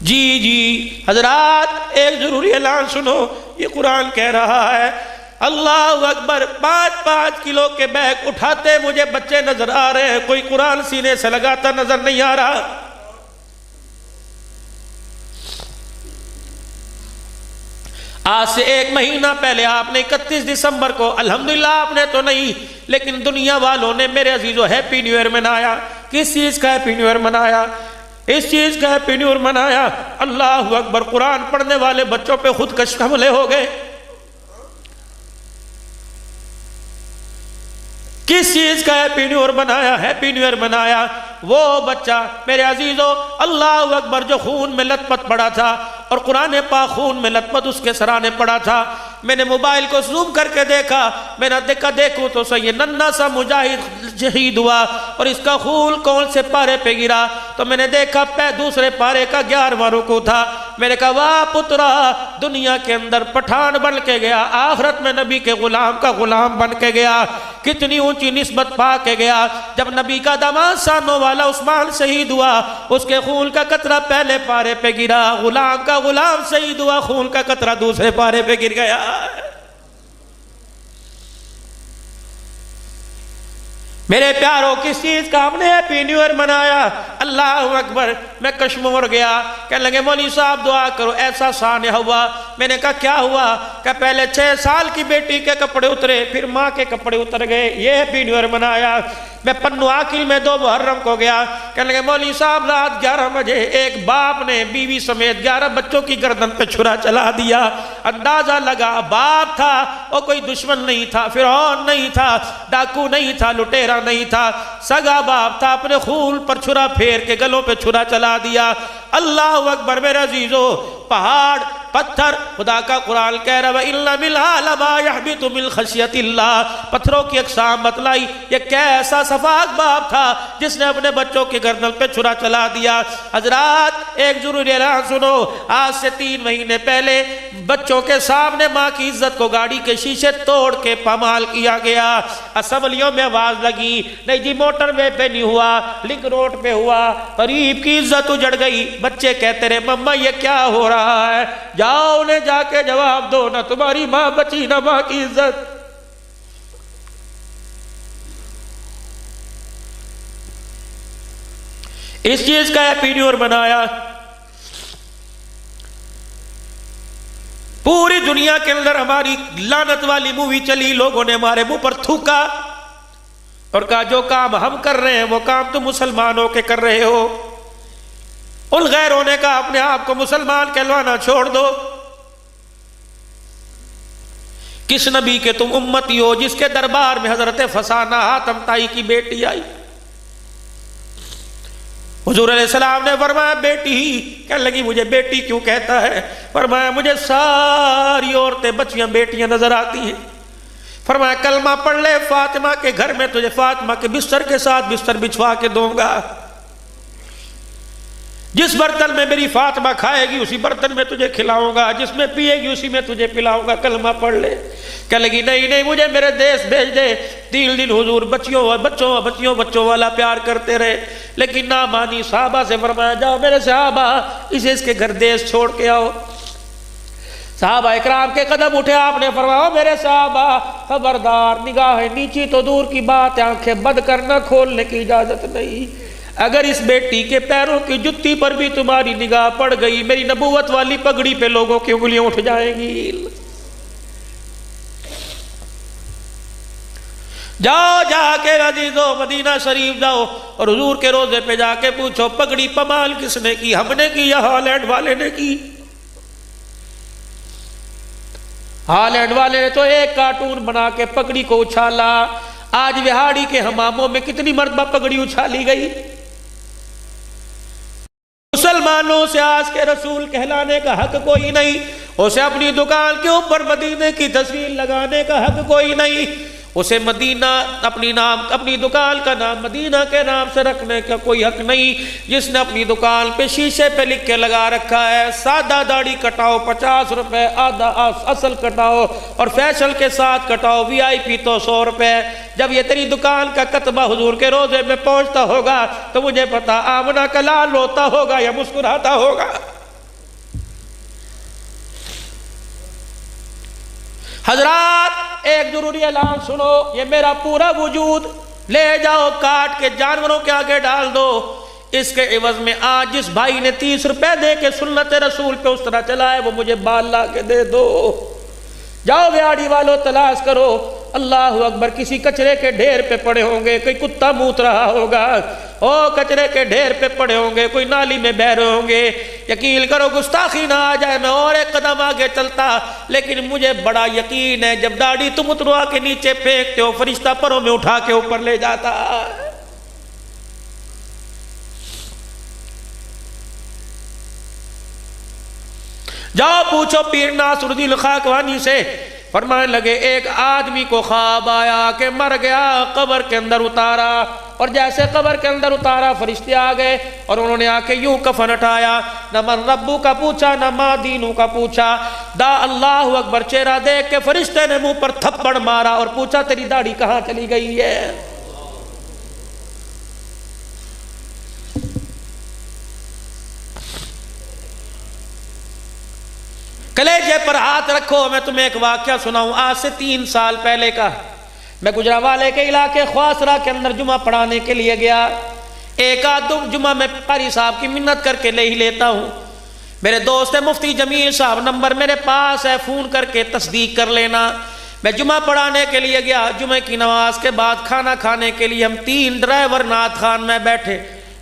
جی حضرات ایک ضروری اعلان سنو، یہ قرآن کہہ رہا ہے اللہ اکبر 5-5 کلو کے بیگ اٹھاتے مجھے بچے نظر آ رہے ہیں، کوئی قرآن سینے سے لگاتا نظر نہیں آ رہا۔ آج سے 1 مہینہ پہلے آپ نے 31 دسمبر کو الحمدللہ آپ نے تو نہیں لیکن دنیا والوں نے میرے عزیزو ہیپی نیو ایئر منایا۔ کس چیز کا ہیپی نیو ایئر منایا؟ اس چیز کا ہیپی نیو ایئر منایا اللہ اکبر قرآن پڑھنے والے بچوں پہ خودکش حملے ہو گئے۔ کس چیز کا ہیپی نیو ایئر بنایا؟ ہیپی نیو ایئر بنایا وہ بچہ میرے عزیزو اللہ اکبر جو خون میں لت پت پڑا تھا اور قرآن پاک خون میں لت پت اس کے سرانے پڑا تھا۔ میں نے موبائل کو زوم کر کے دیکھا، میں نے دیکھوں تو صحیح ننھا سا مجاہد شہید ہوا اور اس کا خون کون سے پارے پہ گرا تو میں نے دیکھا دوسرے پارے کا 11واں رکوع تھا۔ میں نے کہا واہ پترا، دنیا کے اندر پٹھان بن کے گیا، آخرت میں نبی کے غلام کا غلام بن کے گیا، کتنی اونچی نسبت پا کے گیا۔ جب نبی کا داماد سانوں والا عثمان شہید ہوا، اس کے خون کا قطرہ پہلے پارے پہ گرا، غلام کا غلام شہید ہوا، خون کا قطرہ دوسرے پارے پہ گر گیا۔ میرے پیاروں کس چیز کا ہم نے ہیپی نیو ایئر منایا؟ اللہ اکبر، میں کشمور گیا، کہنے لگے مولوی صاحب دعا کرو ایسا سانحہ ہوا۔ میں نے کہا کیا ہوا؟ کہ پہلے 6 سال کی بیٹی کے کپڑے اترے، پھر ماں کے کپڑے اتر گئے، یہ ہیپی نیو ایئر منایا۔ میں پنو عاقل میں 2 محرم کو گیا، کہنے لگے مولوی صاحب رات 11 بجے ایک باپ نے بیوی سمیت 11 بچوں کی گردن پہ چھرا چلا دیا۔ اندازہ لگا باپ تھا، وہ کوئی دشمن نہیں تھا، فرعون نہیں تھا، ڈاکو نہیں تھا، لٹیرا نہیں تھا، سگا باپ تھا، اپنے خون پر چھرا پھیر کے گلوں پہ چھرا چلا دیا۔ اللہ اکبر میرے عزیزو، پہاڑ پتھر، خدا کا قرآن کہہ رہا ہے وَإِنَّ مِنْهَا لَمَا يَحْبِطُ مِنْ خَشْيَةِ اللَّهِ، پتھروں کی اقسام بتلائی۔ یہ کیسا سفاک باپ تھا جس نے اپنے بچوں کی گردن پہ چھرا چلا دیا۔ حضرات ایک ضروری اعلان سنو، آج سے 3 مہینے پہلے بچوں کے سامنے ماں کی عزت کو گاڑی کے شیشے توڑ کے پامال کیا گیا۔ اسمبلیوں میں آواز لگی، نہیں جی موٹر وے پہ نہیں ہوا، لنک روڈ پہ ہوا، غریب کی عزت اجڑ گئی۔ بچے کہتے رہے مما یہ کیا ہو رہا ہے؟ جاؤ انہیں جا کے جواب دو، نہ تمہاری ماں بچی نہ ماں کی عزت۔ اس چیز کا اپینیور بنایا، پوری دنیا کے اندر ہماری لعنت والی مووی چلی، لوگوں نے ہمارے منہ پر تھوکا اور کہا جو کام ہم کر رہے ہیں وہ کام تم مسلمان ہو کے کر رہے ہو۔ ان غیروں نے کہا اپنے آپ کو مسلمان کہلوانا چھوڑ دو، کس نبی کے تم امتی ہو جس کے دربار میں حضرت فسانہ حاتم طائی کی بیٹی آئی؟ حضور علیہ السلام نے فرمایا بیٹی ہی، کہنے لگی مجھے بیٹی کیوں کہتا ہے؟ فرمایا مجھے ساری عورتیں بچیاں بیٹیاں نظر آتی ہیں۔ فرمایا کلمہ پڑھ لے، فاطمہ کے گھر میں تجھے فاطمہ کے بستر کے ساتھ بستر بچھوا کے دوں گا، جس برتن میں میری فاطمہ کھائے گی اسی برتن میں تجھے کھلاؤں گا، جس میں پیے گی اسی میں تجھے پلاؤں گا، کلمہ پڑھ لے۔ کہنے لگی نہیں مجھے میرے دیس بھیج دے۔ 3 دن حضور بچوں والا پیار کرتے رہے لیکن نہ مانی۔ صحابہ سے فرمایا جاؤ میرے صحابہ اسے اس کے گھر دیس چھوڑ کے آؤ۔ صحابہ اکرام کے قدم اٹھے، آپ نے فرمایا میرے صحابہ خبردار، نگاہ نیچی تو دور کی بات، آنکھیں بند کرنا کھولنے کی اجازت نہیں۔ اگر اس بیٹی کے پیروں کی جتی پر بھی تمہاری نگاہ پڑ گئی، میری نبوت والی پگڑی پہ لوگوں کی انگلیاں اٹھ جائیں گی۔ جاؤ جا کے عزیزو مدینہ شریف جاؤ اور حضور کے روضے پہ جا کے پوچھو پگڑی پمال کس نے کی؟ ہم نے کی یا ہالینڈ والے نے کی؟ ہالینڈ والے نے تو ایک کارٹون بنا کے پگڑی کو اچھالا۔ آج وہاڑی کے حماموں میں کتنی مرتبہ پگڑی اچھالی گئی؟ مسلمانوں سے آج کے رسول کہلانے کا حق کوئی نہیں، اسے اپنی دکان کے اوپر مدینے کی تصویر لگانے کا حق کوئی نہیں، اسے مدینہ اپنی دکان کا نام مدینہ کے نام سے رکھنے کا کوئی حق نہیں۔ جس نے اپنی دکان پہ شیشے پہ لکھ کے لگا رکھا ہے سادہ داڑھی کٹاؤ 50 روپے، آدھا اصل کٹاؤ اور فیشل کے ساتھ کٹاؤ VIP تو 100 روپے، جب یہ تیری دکان کا کتبہ حضور کے روضے میں پہنچتا ہوگا تو مجھے پتا آمنہ کا لال روتا ہوگا یا مسکراتا ہوگا۔ حضرات ایک ضروری اعلان سنو، یہ میرا پورا وجود لے جاؤ کاٹ کے جانوروں کے آگے ڈال دو، اس کے عوض میں آج جس بھائی نے 30 روپے دے کے سنت رسول پہ اس طرح چلائے وہ مجھے بال لا کے دے دو۔ جاؤ ویاڑی والو تلاش کرو، اللہ اکبر، کسی کچرے کے ڈھیر پہ پڑے ہوں گے، کوئی کتا موت رہا ہوگا، کچرے کے ڈھیر پہ پڑے ہوں گے، کوئی نالی میں بہ رہے ہوں گے۔ یقین کرو گستاخی نہ آ جائے میں اور ایک قدم آگے چلتا، لیکن مجھے بڑا یقین ہے جب داڑھی تم اتروا کے نیچے پھینکتے ہو فرشتہ پروں میں اٹھا کے اوپر لے جاتا۔ جاؤ پوچھو پیر ناصر الدین خاکوانی سے، فرمانے لگے ایک آدمی کو خواب آیا کہ مر گیا، قبر کے اندر اتارا، اور جیسے قبر کے اندر اتارا فرشتے آ گئے اور انہوں نے آ کے یوں کفن ہٹایا، نہ من ربو کا پوچھا نہ ما دینو کا پوچھا، اللہ اکبر چہرہ دیکھ کے فرشتے نے منہ پر تھپڑ مارا اور پوچھا تیری داڑھی کہاں چلی گئی ہے؟ کلیجے پر ہاتھ رکھو، میں تمہیں ایک واقعہ سناؤں آج سے 3 سال پہلے کا۔ میں گجرانوالے کے علاقے خواسرہ کے اندر جمعہ پڑھانے کے لیے گیا، ایک آدھ جمعہ میں قاری صاحب کی منت کر کے لے ہی لیتا ہوں۔ میرے دوست مفتی جمیل صاحب نمبر میرے پاس ہے، فون کر کے تصدیق کر لینا۔ میں جمعہ پڑھانے کے لیے گیا، جمعہ کی نماز کے بعد کھانا کھانے کے لیے ہم 3 ڈرائیور نعت خان میں بیٹھے،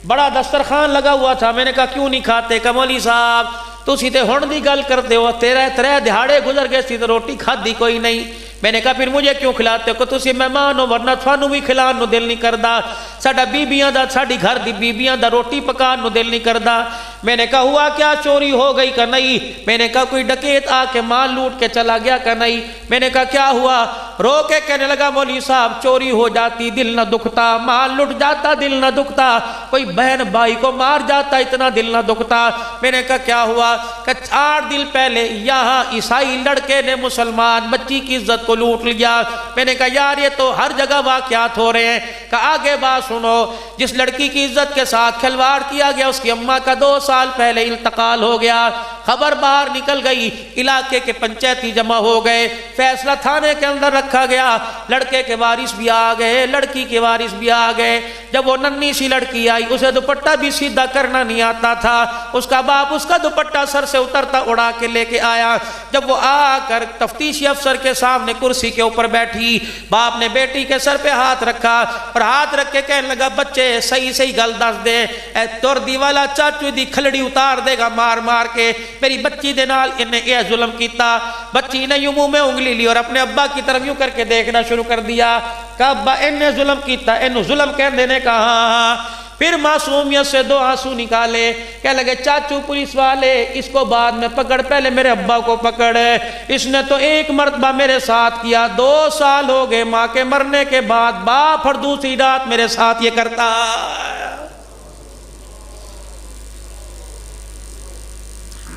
بڑا دسترخوان لگا ہوا تھا۔ میں نے کہا کیوں نہیں کھاتے؟ کہ مولوی صاحب تسی تے ہن دی گل کرتے ہو، تیرے دہاڑے گزر گئے سی تے روٹی کھادی کوئی نہیں۔ میں نے کہا پھر مجھے کیوں کھلاتے ہو؟ کہ تسی مہمان ہو ورنہ تھانوں بھی کھلان نو دل نہیں کردا، ساڈا بیبیاں دا ساڈی گھر دی بیبیاں دا روٹی پکان نو دل نہیں کردا۔ میں نے کہا ہوا کیا، چوری ہو گئی کہ نہیں؟ میں نے کہا کوئی ڈکیت آ کے مال لوٹ کے چلا گیا کہ نہیں؟ میں نے کہا کیا ہوا؟ رو کے کہنے لگا مولوی صاحب چوری ہو جاتی دل نہ دکھتا، مال لٹ جاتا دل نہ دکھتا، کوئی بہن بھائی کو مار جاتا اتنا دل نہ دکھتا۔ میں نے کہا کیا ہوا؟ کہ 8 دن پہلے یہاں عیسائی لڑکے نے مسلمان بچی کی عزت کو لوٹ لیا۔ میں نے کہا یار یہ تو ہر جگہ واقعات ہو رہے ہیں۔ کہ آگے بات سنو، جس لڑکی کی عزت کے ساتھ کھلواڑ کیا گیا اس کی اماں کا 2 سال پہلے انتقال ہو گیا، خبر باہر نکل گئی، علاقے کے پنچایتی جمع ہو گئے، فیصلہ تھانے کے اندر رکھا گیا، لڑکے کے وارث بھی آ گئے، لڑکی کے وارث بھی آ گئے۔ جب وہ ننھی سی لڑکی آئی اسے دوپٹہ بھی سیدھا کرنا نہیں آتا تھا، اس کا باپ اس کا دوپٹہ سر سے اترتا اڑا کے لے کے آیا۔ جب وہ آ کر تفتیشی افسر کے سامنے کرسی کے اوپر بیٹھی، باپ نے بیٹی کے سر پہ ہاتھ رکھا اور ہاتھ رکھ کے کہنے لگا بچے صحیح صحیح گل دس دے، اے توردی والا چاچو دی کھلڑی اتار دے گا مار مار کے، میری بچی دے نال انہیں یہ ظلم کیتا۔ بچی نے یوں منہ میں انگلی لی اور اپنے ابا کی طرف یوں کر کے دیکھنا شروع کر دیا کہ ابا انہیں ظلم کیتا، انہوں ظلم کہنے نے کہا۔ پھر معصومیت سے 2 آنسو نکالے، کہنے لگے چاچو پولیس والے اس کو بعد میں پکڑ، پہلے میرے ابا کو پکڑ، اس نے تو 1 مرتبہ میرے ساتھ کیا، 2 سال ہو گئے ماں کے مرنے کے بعد باپ ہر دوسری رات میرے ساتھ یہ کرتا۔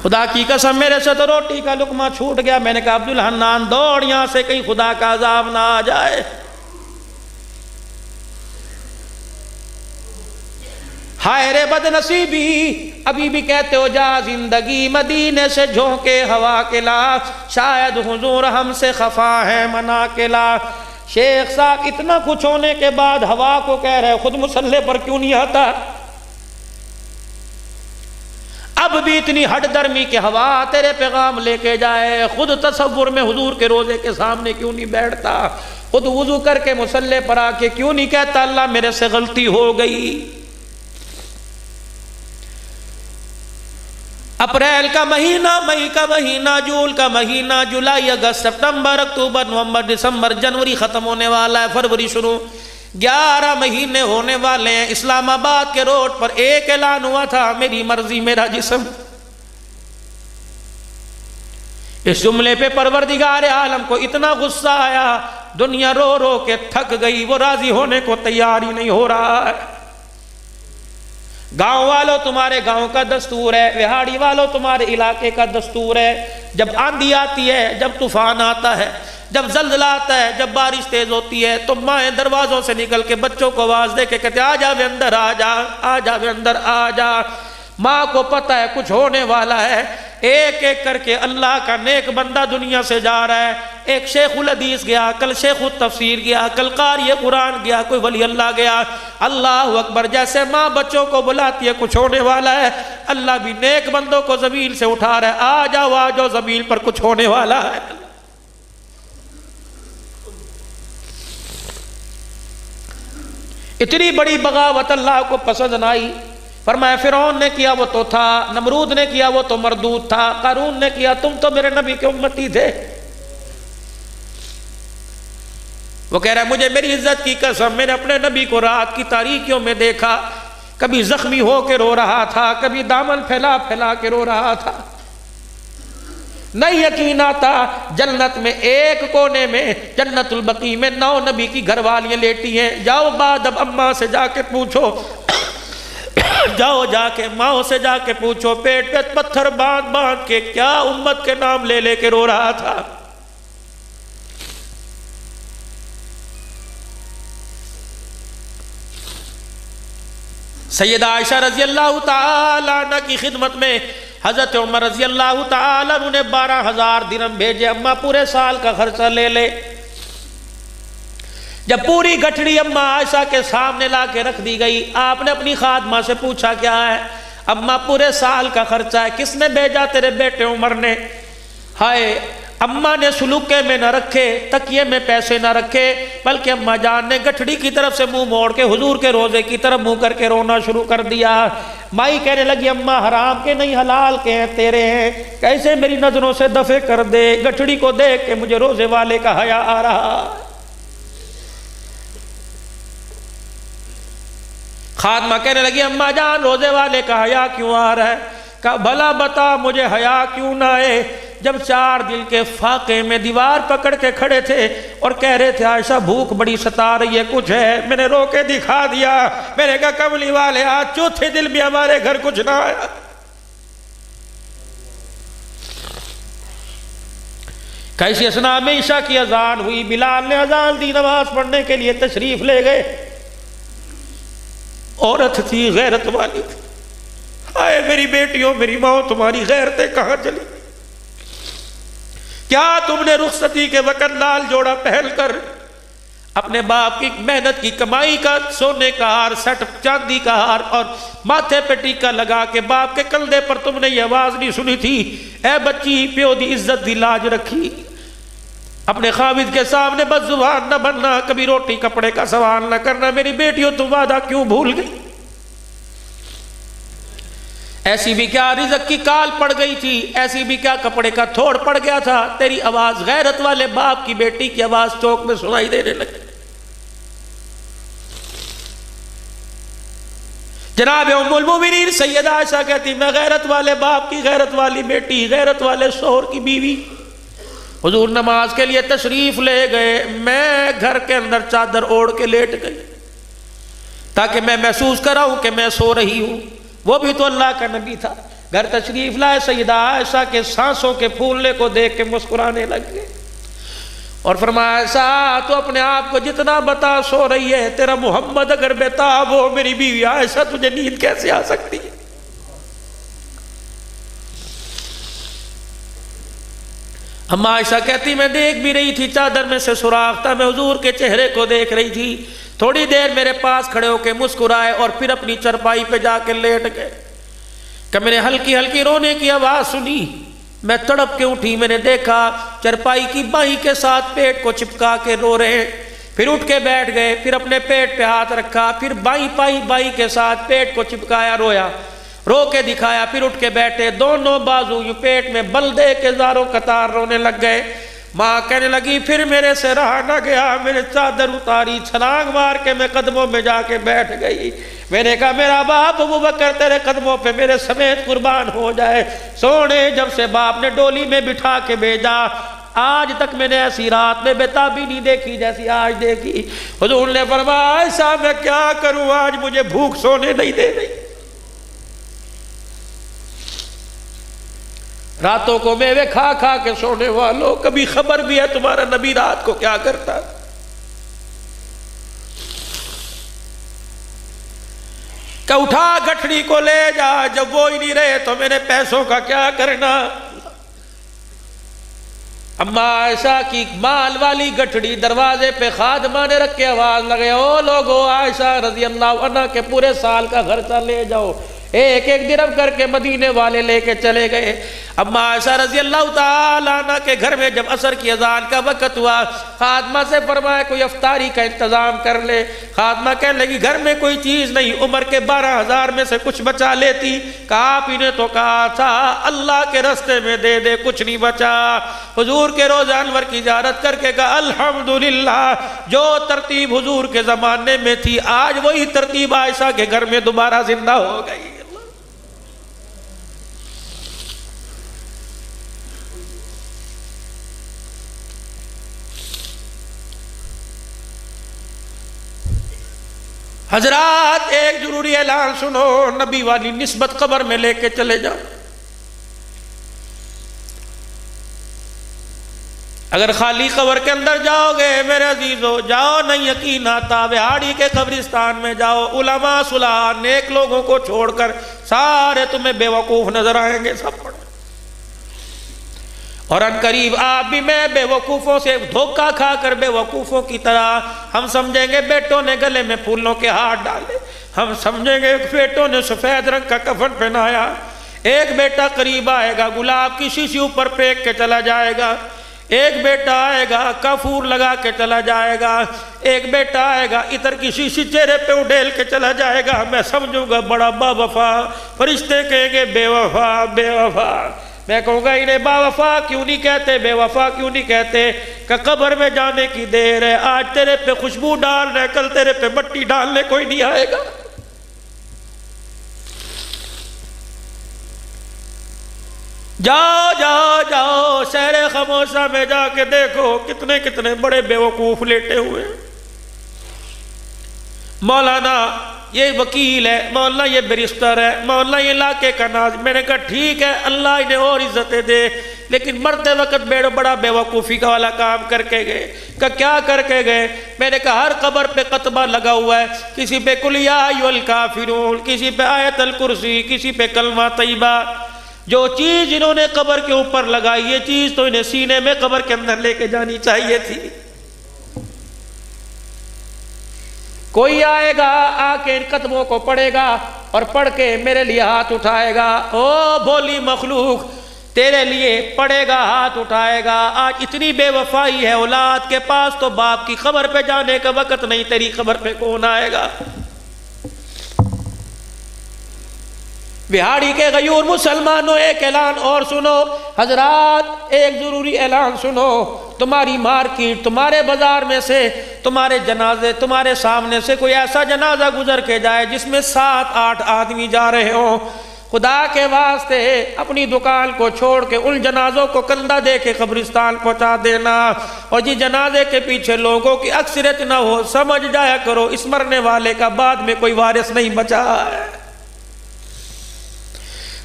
خدا کی قسم میرے سے تو روٹی کا لقمہ چھوٹ گیا۔ میں نے کہا عبدالحنان دوڑ یہاں سے کہیں خدا کا عذاب نہ آ جائے۔ ہائے رے بد نصیبی، ابھی بھی کہتے ہو جا زندگی مدینے سے جھونکے ہوا کے لا، شاید حضور ہم سے خفا ہے منا کے لا۔ شیخ صاحب اتنا کچھ ہونے کے بعد ہوا کو کہہ رہے خود مصلے پر کیوں نہیں آتا؟ اب بھی اتنی ہٹ درمی کہ ہوا تیرے پیغام لے کے جائے، خود تصور میں حضور کے روزے کے سامنے کیوں نہیں بیٹھتا؟ خود وضو کر کے مصلے پر آ کے کیوں نہیں کہتا اللہ میرے سے غلطی ہو گئی؟ اپریل کا مہینہ، مئی کا مہینہ، جون کا مہینہ، جولائی، اگست، سپتمبر، اکتوبر، نومبر، دسمبر، جنوری ختم ہونے والا ہے، فروری شروع، 11 مہینے ہونے والے ہیں۔ اسلام آباد کے روڈ پر ایک اعلان ہوا تھا، میری مرضی میرا جسم۔ اس جملے پہ پروردگار عالم کو اتنا غصہ آیا، دنیا رو رو کے تھک گئی، وہ راضی ہونے کو تیار ہی نہیں ہو رہا ہے۔ گاؤں والوں تمہارے گاؤں کا دستور ہے، وہاڑی والوں تمہارے علاقے کا دستور ہے، جب آندھی آتی ہے، جب طوفان آتا ہے، جب زلزلہ آتا ہے، جب بارش تیز ہوتی ہے تو مائیں دروازوں سے نکل کے بچوں کو آواز دے کے کہتے آ جا وے اندر، آ جا، آ جا وے اندر، آ جا۔ ماں کو پتہ ہے کچھ ہونے والا ہے، ایک ایک کر کے اللہ کا نیک بندہ دنیا سے جا رہا ہے۔ ایک شیخ الحدیث گیا، کل شیخ التفسیر گیا، کل قاری قرآن گیا، کوئی ولی اللہ گیا۔ اللہ اکبر، جیسے ماں بچوں کو بلاتی ہے کچھ ہونے والا ہے، اللہ بھی نیک بندوں کو زمین سے اٹھا رہا ہے، آ جاؤ آ جاؤ زمین پر کچھ ہونے والا ہے۔ اتنی بڑی بغاوت اللہ کو پسند نہ آئی، فرمایا فرعون نے کیا وہ تو تھا، نمرود نے کیا وہ تو مردود تھا، قارون نے کیا، تم تو میرے نبی کے امتی تھے۔ وہ کہہ رہا ہے مجھے میری عزت کی قسم، میں نے اپنے نبی کو رات کی تاریکیوں میں دیکھا، کبھی زخمی ہو کے رو رہا تھا، کبھی دامن پھیلا پھیلا کے رو رہا تھا۔ نہیں یقین آتا، جنت میں ایک کونے میں جنت البقیع میں 9 نبی کی گھر والیاں لیٹی ہیں۔ جاؤ بعد اب اماں سے جا کے پوچھو، جاؤ جا کے ماں سے جا کے پوچھو، پیٹ پہ پتھر باندھ باندھ کے کیا امت کے نام لے لے کے رو رہا تھا۔ سیدہ عائشہ رضی اللہ تعالیٰ عنہ کی خدمت میں حضرت عمر رضی اللہ تعالیٰ عنہ نے 12,000 درہم بھیجے، اماں پورے سال کا خرچہ لے لے۔ جب پوری گٹھڑی اماں عائشہ کے سامنے لا کے رکھ دی گئی، آپ نے اپنی خادمہ سے پوچھا کیا ہے؟ اماں پورے سال کا خرچہ ہے، کس نے بھیجا؟ تیرے بیٹے عمر نے۔ ہائے اماں نے سلوکے میں نہ رکھے، تکیے میں پیسے نہ رکھے، بلکہ اماں جان نے گٹھڑی کی طرف سے منہ موڑ کے حضور کے روزے کی طرف منہ کر کے رونا شروع کر دیا۔ مائی کہنے لگی اماں حرام کے نہیں حلال کے ہیں تیرے ہیں، کیسے میری نظروں سے دفع کر دے، گٹھڑی کو دیکھ کے مجھے روزے والے کا حیا آ رہا۔ خادمہ کہنے لگی اماں جان روزے والے کا حیا کیوں آ رہا ہے؟ کہا بھلا بتا مجھے حیا کیوں نہ آئے؟ جب 4 دن کے فاقے میں دیوار پکڑ کے کھڑے تھے اور کہہ رہے تھے عائشہ بھوک بڑی ستا رہی ہے، کچھ ہے، میں نے رو کے دکھا دیا، میں نے کہا کملی والے آج چوتھے دن بھی ہمارے گھر کچھ نہ آیا۔ کیسی اسنا میں عشاء کی اذان ہوئی، بلال نے اذان دی، نماز پڑھنے کے لیے تشریف لے گئے۔ عورت تھی، غیرت والی تھی، ہائے میری بیٹیوں میری ماں تمہاری غیرتیں کہاں چلی؟ کیا تم نے رخصتی کے وقت لال جوڑا پہن کر اپنے باپ کی محنت کی کمائی کا سونے کا ہار، سٹ چاندی کا ہار اور ماتھے پہ ٹیکا لگا کے باپ کے کندھے پر تم نے یہ آواز نہیں سنی تھی، اے بچی پیو دی عزت دی لاج رکھی، اپنے خاوند کے سامنے بد زبان نہ بننا، کبھی روٹی کپڑے کا سوال نہ کرنا، میری بیٹیوں تم وعدہ کیوں بھول گئی؟ ایسی بھی کیا رزق کی کال پڑ گئی تھی، ایسی بھی کیا کپڑے کا تھوڑ پڑ گیا تھا، تیری آواز غیرت والے باپ کی بیٹی کی آواز چوک میں سنائی دینے لگی۔ جناب ام المومنین سیدہ عائشہ کہتی میں غیرت والے باپ کی غیرت والی بیٹی، غیرت والے شوہر کی بیوی، حضور نماز کے لیے تشریف لے گئے، میں گھر کے اندر چادر اوڑھ کے لیٹ گئی تاکہ میں محسوس کراؤں کہ میں سو رہی ہوں۔ وہ بھی تو اللہ کا نبی تھا، گھر تشریف لائے، سیدہ عائشہ کے سانسوں کے پھولنے کو دیکھ کے مسکرانے لگے اور فرمایا عائشہ تو اپنے آپ کو جتنا بتا سو رہی ہے، تیرا محمد اگر بیتاب ہو میری بیوی عائشہ تجھے نیند کیسے آ سکتی ہے؟ اما عائشہ کہتی میں دیکھ بھی رہی تھی، چادر میں سے سوراخ تھا، میں حضور کے چہرے کو دیکھ رہی تھی، تھوڑی دیر میرے پاس کھڑے ہو کے مسکرائے اور پھر اپنی چرپائی پہ جا کے لیٹ گئے کہ میں نے ہلکی ہلکی رونے کی آواز سنی، میں تڑپ کے اٹھی، میں نے دیکھا چرپائی کی بائی کے ساتھ پیٹ کو چپکا کے رو رہے ہیں، پھر اٹھ کے بیٹھ گئے، پھر اپنے پیٹ پہ ہاتھ رکھا، پھر بائی کے ساتھ پیٹ کو چپکایا، رویا، رو کے دکھایا، پھر اٹھ کے بیٹھے، دونوں بازو یوں پیٹ میں بل دے کے زاروں قطار رونے لگ گئے۔ ماں کہنے لگی پھر میرے سے رہا نہ گیا، میں نے چادر اتاری، چھلانگ مار کے میں قدموں میں جا کے بیٹھ گئی، میں نے کہا میرا باپ ابو بکر تیرے قدموں پہ میرے سمیت قربان ہو جائے، سونے جب سے باپ نے ڈولی میں بٹھا کے بھیجا آج تک میں نے ایسی رات میں بیتابی نہیں دیکھی جیسی آج دیکھی۔ حضور نے فرمایا ایسا میں کیا کروں، آج مجھے بھوک سونے نہیں دے رہی، راتوں کو میوے کھا کھا کے سونے والوں، کبھی خبر بھی ہے تمہارا نبی رات کو کیا کرتا؟ کہ اٹھا گٹھڑی کو لے جا، جب وہ ہی نہیں رہے تو میں نے پیسوں کا کیا کرنا؟ اما عائشہ کی مال والی گٹھڑی دروازے پہ خادمہ نے رکھ کے آواز لگے، او لوگو عائشہ رضی اللہ عنہ کے پورے سال کا خرچہ لے جاؤ، ایک ایک درہم کر کے مدینے والے لے کے چلے گئے۔ اما عائشہ رضی اللہ تعالیٰ عنہ کے گھر میں جب عصر کی اذان کا وقت ہوا، خادمہ سے فرمایا کوئی افطاری کا انتظام کر لے۔ خادمہ کہنے لگی گھر میں کوئی چیز نہیں، عمر کے 12,000 میں سے کچھ بچا لیتی۔ کہا آپ ہی نے تو کہا تھا اللہ کے رستے میں دے دے، کچھ نہیں بچا۔ حضور کے روضہ انور کی زیارت کر کے کہا الحمدللہ، جو ترتیب حضور کے زمانے میں تھی آج وہی ترتیب عائشہ کے گھر میں دوبارہ زندہ ہو گئی۔ حضرات ایک ضروری اعلان سنو، نبی والی نسبت قبر میں لے کے چلے جاؤ۔ اگر خالی قبر کے اندر جاؤ گے میرے عزیزو، جاؤ نہیں یقین آتا، بہاڑی کے قبرستان میں جاؤ، علماء صلاح نیک لوگوں کو چھوڑ کر سارے تمہیں بے وقوف نظر آئیں گے سب پڑھ، اور ان قریب آپ بھی میں بے وقوفوں سے دھوکہ کھا کر بے وقوفوں کی طرح ہم سمجھیں گے بیٹوں نے گلے میں پھولوں کے ہاتھ ڈالے، ہم سمجھیں گے بیٹوں نے سفید رنگ کا کفن پہنایا، ایک بیٹا قریب آئے گا گلاب کی شیشی اوپر پھینک کے چلا جائے گا، ایک بیٹا آئے گا کافور لگا کے چلا جائے گا، ایک بیٹا آئے گا عطر کی شیشی چہرے پہ اڈیل کے چلا جائے گا، میں سمجھوں گا بڑا با وفا، فرشتے کہیں گے بے وفا بے وفا، میں کہوں گا انہیں با وفا کیوں نہیں کہتے، بے وفا کیوں نہیں کہتے، کہ قبر میں جانے کی دیر ہے، آج تیرے پہ خوشبو ڈال رہے، کل تیرے پہ مٹی ڈالنے کوئی نہیں آئے گا۔ جاؤ جاؤ جاؤ شہر خموشہ میں جا کے دیکھو کتنے کتنے بڑے بیوقوف لیٹے ہوئے ہیں۔ مولانا یہ وکیل ہے، مولانا یہ بیرسٹر ہے، مولانا یہ علاقے کا ناظم۔ میں نے کہا ٹھیک ہے اللہ انہیں اور عزتیں دے، لیکن مرتے وقت بڑا بیوقوفی کا والا کام کر کے گئے۔ کہ کیا کر کے گئے؟ میں نے کہا ہر قبر پہ قطبہ لگا ہوا ہے، کسی پہ قل یا ایھا الکافرون، کسی پہ آیت الکرسی، کسی پہ کلمہ طیبہ۔ جو چیز انہوں نے قبر کے اوپر لگائی، یہ چیز تو انہیں سینے میں قبر کے اندر لے کے جانی چاہیے تھی۔ کوئی آئے گا آ کے ان قدموں کو پڑھے گا اور پڑھ کے میرے لیے ہاتھ اٹھائے گا، او بولی مخلوق تیرے لیے پڑھے گا ہاتھ اٹھائے گا۔ آج اتنی بے وفائی ہے اولاد کے پاس تو باپ کی قبر پہ جانے کا وقت نہیں، تیری قبر پہ کون آئے گا؟ بہاڑی کے غیور مسلمانوں ایک اعلان اور سنو حضرات، ایک ضروری اعلان سنو۔ تمہاری مارکیٹ، تمہارے بازار میں سے، تمہارے جنازے، تمہارے سامنے سے کوئی ایسا جنازہ گزر کے جائے جس میں 7-8 آدمی جا رہے ہوں، خدا کے واسطے اپنی دکان کو چھوڑ کے ان جنازوں کو کندھا دے کے قبرستان پہنچا دینا، اور جی جنازے کے پیچھے لوگوں کی اکثریت نہ ہو، سمجھ جایا کرو اس مرنے والے کا بعد میں کوئی وارث نہیں بچا ہے۔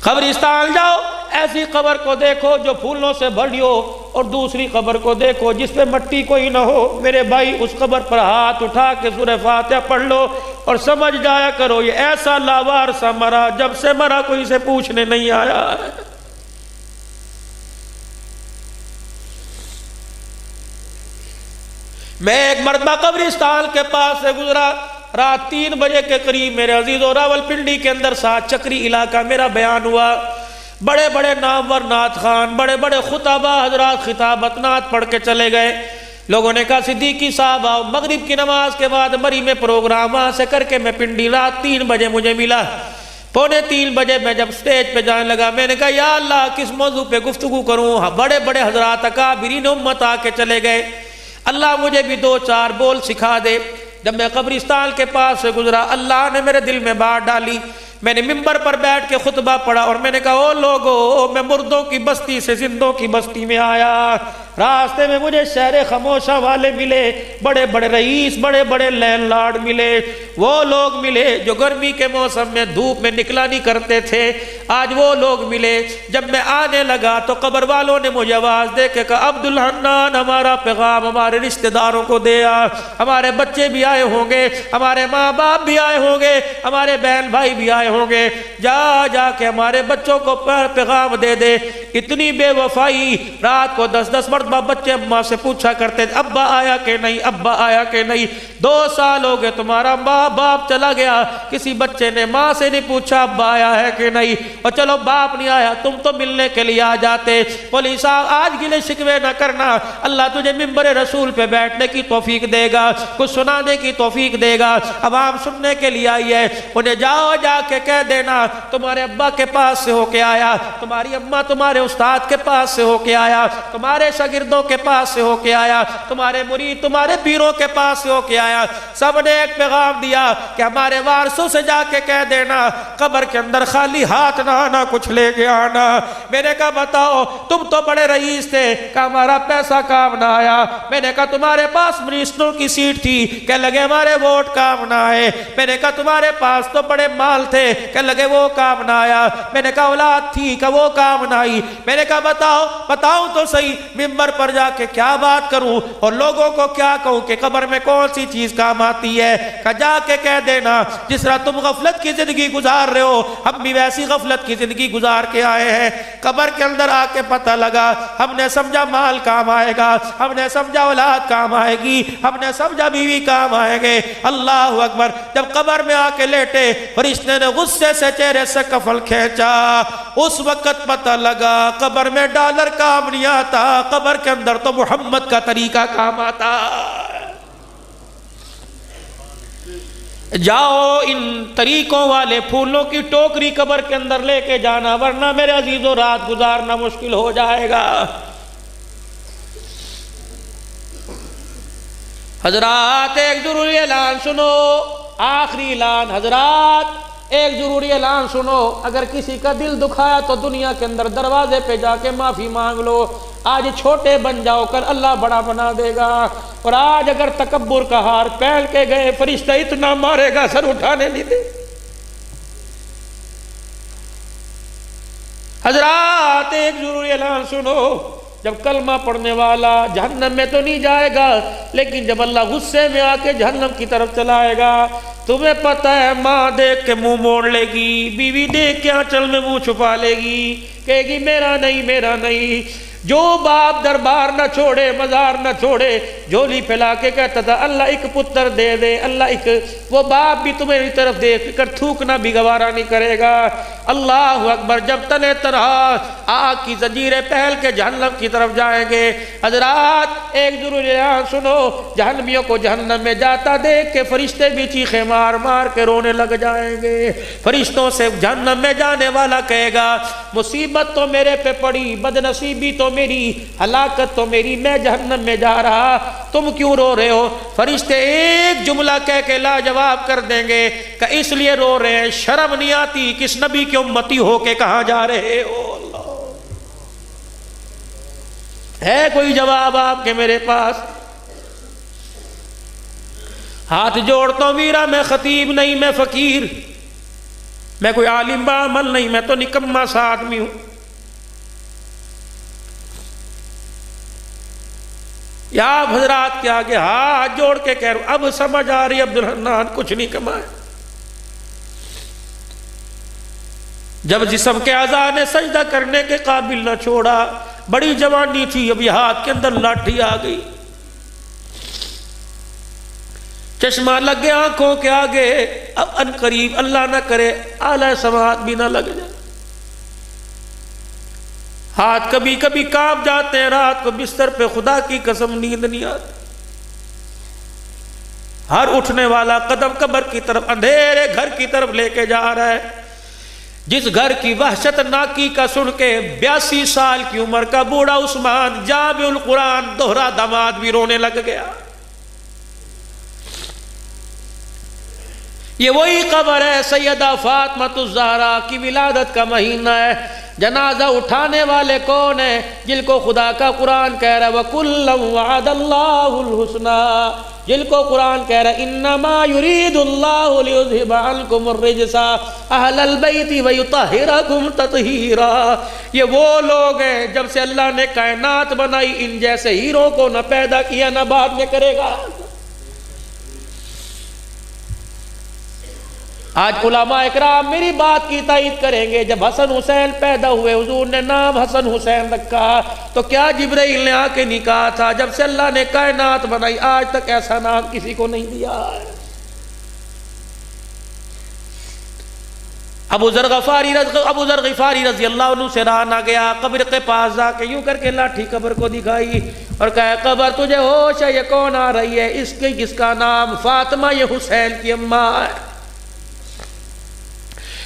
قبرستان جاؤ، ایسی قبر کو دیکھو جو پھولوں سے بھری ہو، اور دوسری قبر کو دیکھو جس پہ مٹی کوئی نہ ہو۔ میرے بھائی اس قبر پر ہاتھ اٹھا کے سورہ فاتحہ پڑھ لو اور سمجھ جایا کرو یہ ایسا لاوار سا مرا، جب سے مرا کوئی سے پوچھنے نہیں آیا ہے۔ میں ایک مرتبہ قبرستان کے پاس سے گزرا، رات 3 بجے کے قریب میرے عزیزو راولپنڈی کے اندر 7 چکری علاقہ میرا بیان ہوا۔ بڑے بڑے نامور نعت خان، بڑے بڑے خطبہ حضرات خطابت نعت پڑھ کے چلے گئے۔ لوگوں نے کہا صدیقی صاحب آؤ، مغرب کی نماز کے بعد مری میں پروگرام وہاں سے کر کے میں پنڈی رات 3 بجے مجھے ملا۔ 2:45 بجے میں جب سٹیج پہ جانے لگا، میں نے کہا یا اللہ کس موضوع پہ گفتگو کروں؟ بڑے بڑے حضرات اکابرین امت آ کے چلے گئے، اللہ مجھے بھی 2-4 بول سکھا دے۔ جب میں قبرستان کے پاس سے گزرا، اللہ نے میرے دل میں بات ڈالی۔ میں نے ممبر پر بیٹھ کے خطبہ پڑھا اور میں نے کہا او لوگو، میں مردوں کی بستی سے زندوں کی بستی میں آیا۔ راستے میں مجھے شہر خموشہ والے ملے، بڑے بڑے رئیس، بڑے بڑے لینڈ لارڈ ملے، وہ لوگ ملے جو گرمی کے موسم میں دھوپ میں نکلا نہیں کرتے تھے، آج وہ لوگ ملے۔ جب میں آنے لگا تو قبر والوں نے مجھے آواز دے کے کہا عبدالحنان ہمارا پیغام ہمارے رشتہ داروں کو دے آ، ہمارے بچے بھی آئے ہوں گے، ہمارے ماں باپ بھی آئے ہوں گے، ہمارے بہن بھائی بھی آئے ہوں گے، جا جا کے ہمارے بچوں کو پیغام دے دے۔ اتنی بے وفائی، رات کو 10-10 مرتبہ بچے اماں سے پوچھا کرتے تھے ابا آیا کہ نہیں، ابا آیا کہ نہیں۔ 2 سال ہو گئے تمہارا ماں باپ چلا گیا، کسی بچے نے ماں سے نہیں پوچھا ابا آیا ہے کہ نہیں، اور چلو باپ نہیں آیا تم تو ملنے کے لیے آ جاتے۔ مولوی صاحب آج گلے شکوے نہ کرنا، اللہ تجھے ممبر رسول پہ بیٹھنے کی توفیق دے گا، کچھ سنانے کی توفیق دے گا۔ عوام سننے کے لیے آئی ہے، انہیں جاؤ جا کے کہہ دینا تمہارے ابا کے پاس سے ہو کے آیا، تمہاری اماں تمہارے استاد کے پاس سے ہو کے آیا، تمہارے شاگردوں کے پاس سے ہو کے آیا، تمہارے مرید تمہارے پیروں کے پاس سے ہو کے آیا۔ سب نے ایک پیغام دیا کہ ہمارے وارثوں سے جا کے کہہ دینا قبر کے اندر خالی ہاتھ نہ آنا، کچھ لے کے آنا۔ میں نے کہا بتاؤ تم تو بڑے رئیس تھے کہ ہمارا پیسہ کام نہ آیا۔ میں نے کہا تمہارے پاس منسٹروں کی سیٹ تھی کہ لگے ہمارے ووٹ کام نہ آئے۔ میں نے کہا تمہارے پاس تو بڑے مال تھے کہ لگے وہ کام نہ آیا۔ میں نے کہا اولاد تھی کہ وہ کام نہ آئی۔ میں نے کہا بتاؤ تو صحیح ممبر پر جا کے کیا بات کروں اور لوگوں کو کیا کہوں کہ قبر میں کون سی چیز کام آتی ہے؟ کہ جا کے کہہ دینا جس طرح تم غفلت کی زندگی گزار رہے ہو ہم بھی ویسی غفلت کی زندگی گزار کے آئے ہیں۔ قبر کے اندر آ کے پتہ لگا، ہم نے سمجھا مال کام آئے گا، ہم نے سمجھا اولاد کام آئے گی، ہم نے سمجھا بیوی کام آئے گے۔ اللہ اکبر! جب قبر میں آ کے لیٹے فرشتے نے غصے سے چہرے سے کفن کھینچا، اس وقت پتہ لگا قبر میں ڈالر کام نہیں آتا، قبر قبر کے اندر تو محمد کا طریقہ کام آتا. جاؤ ان طریقوں والے پھولوں کی ٹوکری قبر کے اندر لے کے جانا، ورنہ میرے عزیزوں رات گزارنا مشکل ہو جائے گا. حضرات ایک ضروری اعلان سنو، آخری اعلان. حضرات ایک ضروری اعلان سنو، اگر کسی کا دل دکھایا تو دنیا کے اندر دروازے پہ جا کے معافی مانگ لو. آج چھوٹے بن جاؤ، کل اللہ بڑا بنا دے گا. اور آج اگر تکبر کا ہار پہن کے گئے، فرشتہ اتنا مارے گا سر اٹھانے نہیں دے. حضرات ایک ضروری اعلان سنو، جب کلمہ پڑھنے والا جہنم میں تو نہیں جائے گا، لیکن جب اللہ غصے میں آ کے جہنم کی طرف چلائے گا، تمہیں پتہ ہے ماں دیکھ کے منہ موڑ لے گی، بیوی دیکھ کے آنچل میں منہ چھپا لے گی، کہے گی میرا نہیں میرا نہیں. جو باپ دربار نہ چھوڑے، مزار نہ چھوڑے، جھولی پھیلا کے کہتا تھا اللہ ایک پتر دے دے، اللہ ایک، وہ باپ بھی تمہاری طرف دیکھ کر تھوکنا بھی گوارا نہیں کرے گا. اللہ اکبر. جب تنے طرح آگ کی زنجیریں پہل کے جہنم کی طرف جائیں گے. حضرات ایک ضروری اعلان سنو، جہنمیوں کو جہنم میں جاتا دیکھ کے فرشتے بھی چیخیں مار مار کے رونے لگ جائیں گے. فرشتوں سے جہنم میں جانے والا کہے گا مصیبت تو میرے پہ پڑی، بدنصیبی تو میری، ہلاکت تو میری، میں جہنم میں جا رہا، تم کیوں رو رہے ہو؟ فرشتے ایک جملہ کہہ کے لاجواب کر دیں گے کہ اس لیے رو رہے ہیں، شرم نہیں آتی کس نبی کے امتی ہو کے کہاں جا رہے ہو؟ اللہ، ہے کوئی جواب آپ کے میرے پاس؟ ہاتھ جوڑتا ہوں ویرا، میں خطیب نہیں، میں فقیر، میں کوئی عالم بعمل نہیں، میں تو نکما سا آدمی ہوں. یا آپ حضرات کے آگے ہاتھ جوڑ کے کہہ رہا ہوں، اب سمجھ آ رہی عبدالحنان کچھ نہیں کمائے. جب جسم کے اعضاء نے سجدہ کرنے کے قابل نہ چھوڑا، بڑی جوانی تھی، ابھی ہاتھ کے اندر لاٹھی آ گئی، چشمہ لگ گیا آنکھوں کے آگے، اب ان قریب اللہ نہ کرے اعلی سماعت بھی نہ لگ جائے. ہاتھ کبھی کبھی کانپ جاتے ہیں، رات کو بستر پہ خدا کی قسم نیند نہیں آتی. ہر اٹھنے والا قدم قبر کی طرف، اندھیرے گھر کی طرف لے کے جا رہا ہے. جس گھر کی وحشت ناکی کا سن کے 82 سال کی عمر کا بوڑھا عثمان جامع القرآن دوہرا داماد بھی رونے لگ گیا. یہ وہی قبر ہے، سیدہ فاطمہ الزہرا کی ولادت کا مہینہ ہے. جنازہ اٹھانے والے کون ہیں؟ جن کو خدا کا قرآن کہہ رہا ہے وَكُلًّا وَعَدَ اللَّهُ الْحُسْنَى، جن کو قرآن کہہ رہا ہے اِنَّمَا يُرِيدُ اللَّهُ لِيُذْهِبَ عَنْكُمُ الرِّجْسَ أَهْلَ الْبَيْتِ وَيُطَهِّرَكُمْ تَطْهِيرًا. یہ وہ لوگ ہیں جب سے اللہ نے کائنات بنائی ان جیسے ہیروں کو نہ پیدا کیا نہ بعد میں کرے گا. آج علماء اکرام میری بات کی تائید کریں گے، جب حسن حسین پیدا ہوئے حضور نے نام حسن حسین رکھا، تو کیا جبرائیل نے آ کے نہیں کہا تھا جب سے اللہ نے کائنات بنائی آج تک ایسا نام کسی کو نہیں دیا ہے؟ ابو ذر غفاری رضی اللہ عنہ سے رہا نہ گیا، قبر کے پاس جا کے یوں کر کے لاٹھی قبر کو دکھائی اور کہا قبر تجھے ہوش ہے؟ یہ کون آ رہی ہے؟ اس کا نام فاطمہ، یہ حسین کی اماں ہے.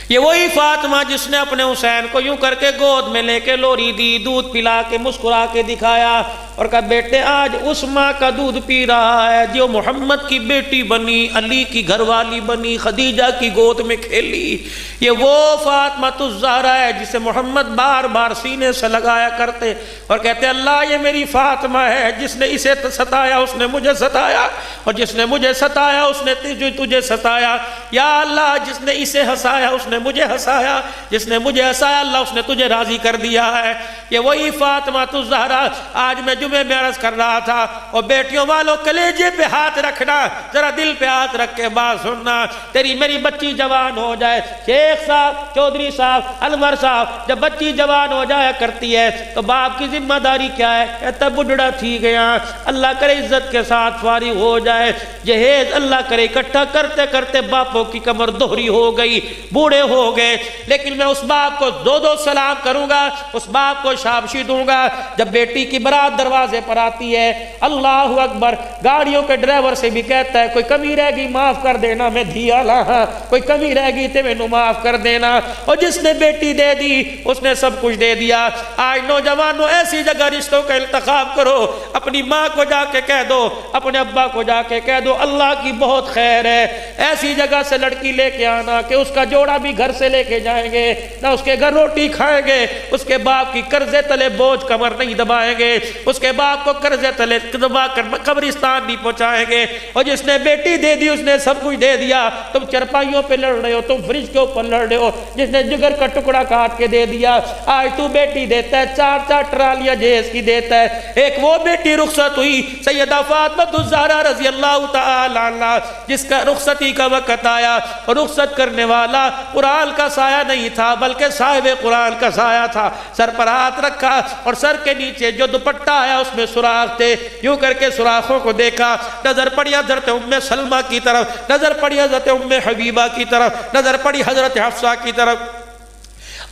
یہ وہی فاطمہ جس نے اپنے حسین کو یوں کر کے گود میں لے کے لوری دی، دودھ پلا کے مسکرا کے دکھایا اور کہا بیٹے آج اس ماں کا دودھ پی رہا ہے جو محمد کی بیٹی بنی، علی کی گھر والی بنی، خدیجہ کی گود میں کھیلی. یہ وہ فاطمہ الزہرا ہے جسے محمد بار بار سینے سے لگایا کرتے اور کہتے اللہ یہ میری فاطمہ ہے، جس نے اسے ستایا اس نے مجھے ستایا، اور جس نے مجھے ستایا اس نے تجھے ستایا. یا اللہ جس نے اسے ہنسایا اس نے مجھے ہنسایا، جس نے مجھے ہنسایا اللہ اس نے تجھے راضی کر دیا ہے. یہ وہی فاطمہ الزہرا. آج میں جمعے میں عرض کر رہا تھا اور بیٹیوں والوں کلیجے پہ ہاتھ رکھنا، ذرا دل پہ ہاتھ رکھ کے بات سننا. تیری میری بچی جوان ہو جائے، شیخ صاحب، چودھری صاحب، انور صاحب، جب بچی جوان ہو جایا کرتی ہے تو باپ کی ذمہ داری کیا ہے؟ کہتا بڈھڑا تھی گیا، اللہ کرے عزت کے ساتھ فارغ ہو جائے، جہیز اللہ کرے اکٹھا کرتے کرتے باپوں کی کمر دوہری ہو گئی، بوڑھے ہو گئے. لیکن میں اس باپ کو دو سلام کروں گا، اس باپ کو شاباشی دوں گا جب بیٹی کی برات دروازے دروازے پر آتی ہے، اللہ اکبر، گاڑیوں کے ڈرائیور سے بھی کہتا ہے کوئی کمی رہ گئی معاف کر دینا، میں دھیا لاہاں، کوئی کمی رہ گئی تے مینوں معاف کر دینا۔ اور جس نے بیٹی دے دی اس نے سب کچھ دے دیا۔ آج نوجوانوں ایسی جگہ رشتوں کا انتخاب کرو، اپنی ماں کو جا کے کہہ دو، اپنے ابا کو جا کے کہہ دو اللہ کی بہت خیر ہے۔ ایسی جگہ سے لڑکی لے کے آنا کہ اس کا جوڑا بھی گھر سے لے کے جائیں گے، نہ اس کے گھر روٹی کھائیں گے، اس کے باپ کی قرضے تلے بوجھ کمر نہیں دبائیں گے، اس کے باپ کو قرضے تلے دبا کر قبرستان نہیں پہنچائیں گے۔ اور جس نے بیٹی دے دی اس نے سب کچھ دے دیا، تم چرپائیوں پہ لڑ رہے ہو، تم فریج کے اوپر لڑ رہے ہو۔ جس نے جگر کا ٹکڑا کاٹ کے دے دیا، آج تو بیٹی دیتا ہے، 4 ٹرالیاں جہیز کی دیتا ہے۔ ایک وہ بیٹی رخصت ہوئی سیدہ فاطمہ الزہرا رضی اللہ تعالی عنہ، جس کا رخصتی کا وقت آیا، اور رخصت کرنے والا قرآن کا سایہ نہیں تھا بلکہ صاحب قرآن کا سایہ تھا۔ سر پر ہاتھ رکھا اور سر کے نیچے جو دوپٹہ آیا اس میں سوراخ تھے، یوں کر کے سوراخوں کو دیکھا، نظر پڑی حضرت ام سلمہ کی طرف، نظر پڑی حضرت ام حبیبہ کی طرف، نظر پڑی حضرت حفصہ کی طرف۔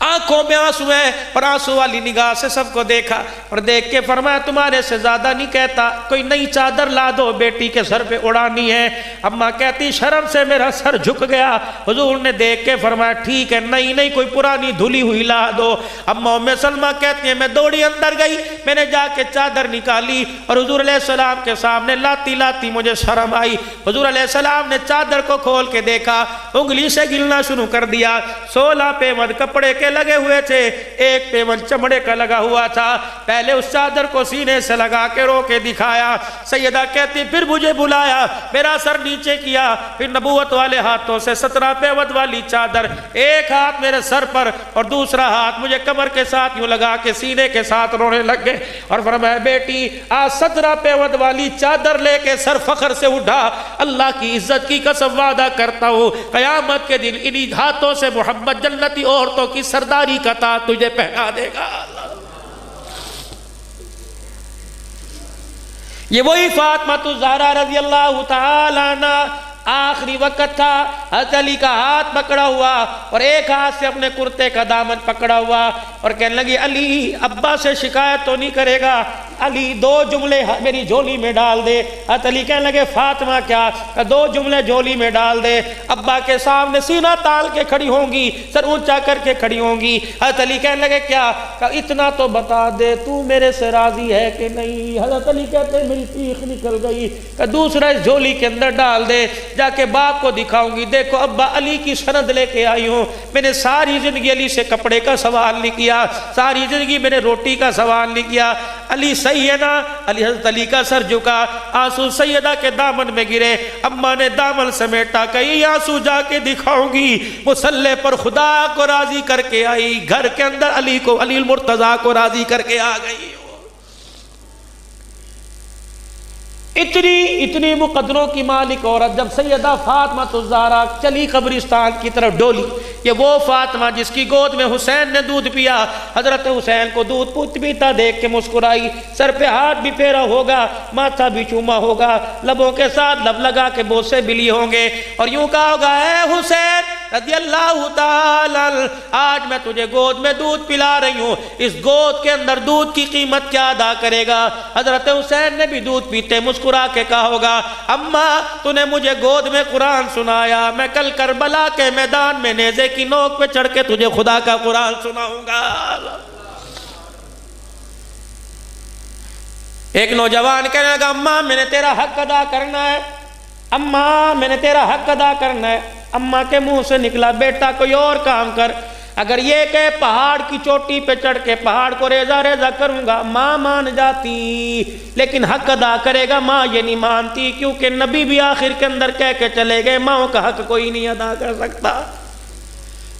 آنکھوں میں آنسو ہے اور آنسو والی نگاہ سے سب کو دیکھا اور دیکھ کے فرمایا تمہارے سے زیادہ نہیں کہتا، کوئی نئی چادر لا دو بیٹی کے سر پہ اڑانی ہے۔ اماں کہتی شرم سے میرا سر جھک گیا۔ حضور نے دیکھ کے فرمایا ٹھیک ہے، نہیں کوئی پرانی دھلی ہوئی لا دو۔ اماں ام سلمہ کہتی ہیں میں دوڑی اندر گئی، میں نے جا کے چادر نکالی اور حضور علیہ السلام کے سامنے لاتی لاتی مجھے شرم آئی۔ حضور علیہ السلام نے چادر کو کھول کے دیکھا، انگلی سے گلنا شروع کر دیا۔ 16 پیوند کپڑے کے لگے ہوئے تھے، ایک پیوند چمڑے کا لگا ہوا تھا۔ پہلے اس چادر کو سینے سے لگا کے رو کے دکھایا۔ سیدہ کہتی پھر مجھے بلایا، میرا سر نیچے کیا، پھر نبوت والے ہاتھوں سے 17 پیوند والی چادر، ایک ہاتھ میرے سر پر اور دوسرا ہاتھ مجھے کمر کے ساتھ یوں لگا کے سینے کے ساتھ رونے لگ گئے اور فرمایا بیٹی آج 17 پیوند والی چادر لے کے سر فخر سے اٹھا، اللہ کی عزت کی قسم وعدہ کرتا ہوں قیامت کے دن انہی ہاتھوں سے محمد جنتی عورتوں کی سرداری کا تاج تجھے پہنا دے گا۔ یہ وہی فاطمہ الزہرا رضی اللہ تعالی عنہ، آخری وقت تھا، حضرت علی کا ہاتھ پکڑا ہوا اور ایک ہاتھ سے اپنے کرتے کا دامن پکڑا ہوا اور کہنے لگی علی ابا سے شکایت تو نہیں کرے گا، علی 2 جملے میری جھولی میں ڈال دے۔ حضرت علی کہنے لگے فاطمہ کیا؟ 2 جملے جھولی میں ڈال دے۔ ابا کے سامنے سینہ تال کے کھڑی ہوں گی، سر اونچا کر کے کھڑی ہوں گی۔ حضرت علی کہنے لگے کیا؟ اتنا تو بتا دے تو میرے سے راضی ہے کہ نہیں؟ حضرت علی کہتے میری چیخ نکل گئی، کہ دوسرا اس جھولی کے اندر ڈال دے، جا کے باپ کو دکھاؤں گی دیکھو ابا علی کی سند لے کے آئی ہوں، میں نے ساری زندگی علی سے کپڑے کا سوال نہیں کیا، ساری زندگی میں نے روٹی کا سوال نہیں کیا، علی صحیح ہے نا؟ علی حضرت علی کا سر جھکا، آنسو سیدہ کے دامن میں گرے، اماں نے دامن سمیٹا، کہیں آنسو جا کے دکھاؤں گی، مصلی پر خدا کو راضی کر کے آئی، گھر کے اندر علی المرتضیٰ کو راضی کر کے آ گئی۔ اتنی مقدروں کی مالک عورت جب سیدہ فاطمہ الزہرا چلی قبرستان کی طرف ڈولی، یہ وہ فاطمہ جس کی گود میں حسین نے دودھ پیا، حضرت حسین کو دودھ پیتا دیکھ کے مسکرائی، سر پہ ہاتھ بھی پھیرا ہوگا، ماتھا بھی چوما ہوگا، لبوں کے ساتھ لب لگا کے بوسے بھی لیے ہوں گے اور یوں کہا ہوگا اے حسین رضی اللہ تعالی آج میں تجھے گود میں دودھ پلا رہی ہوں، اس گود کے اندر دودھ کی قیمت کیا ادا کرے گا؟ حضرت حسین نے بھی دودھ پیتے مسکرا کے کہا ہوگا اماں تو نے مجھے گود میں قرآن سنایا، میں کل کربلا کے میدان میں نیزے کی نوک پہ چڑھ کے تجھے خدا کا قرآن سناؤں گا۔ ایک نوجوان کہنے لگا اماں میں نے تیرا حق ادا کرنا ہے، اماں میں نے تیرا حق ادا کرنا ہے۔ اماں کے منہ سے نکلا بیٹا کوئی اور کام کر، اگر یہ کہ پہاڑ کی چوٹی پہ چڑھ کے پہاڑ کو ریزہ ریزہ کروں گا ماں مان جاتی، لیکن حق ادا کرے گا ماں یہ نہیں مانتی، کیونکہ نبی بھی آخر کے اندر کہہ کے چلے گئے ماں کا حق کوئی نہیں ادا کر سکتا۔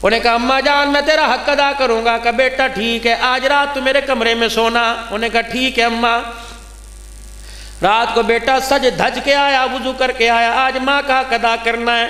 انہیں کہا اماں جان میں تیرا حق ادا کروں گا، کہا بیٹا ٹھیک ہے آج رات تو میرے کمرے میں سونا۔ انہیں کہا ٹھیک ہے اماں۔ رات کو بیٹا سج دھج کے آیا، وضو کر کے آیا، آج ماں کا حق ادا کرنا ہے۔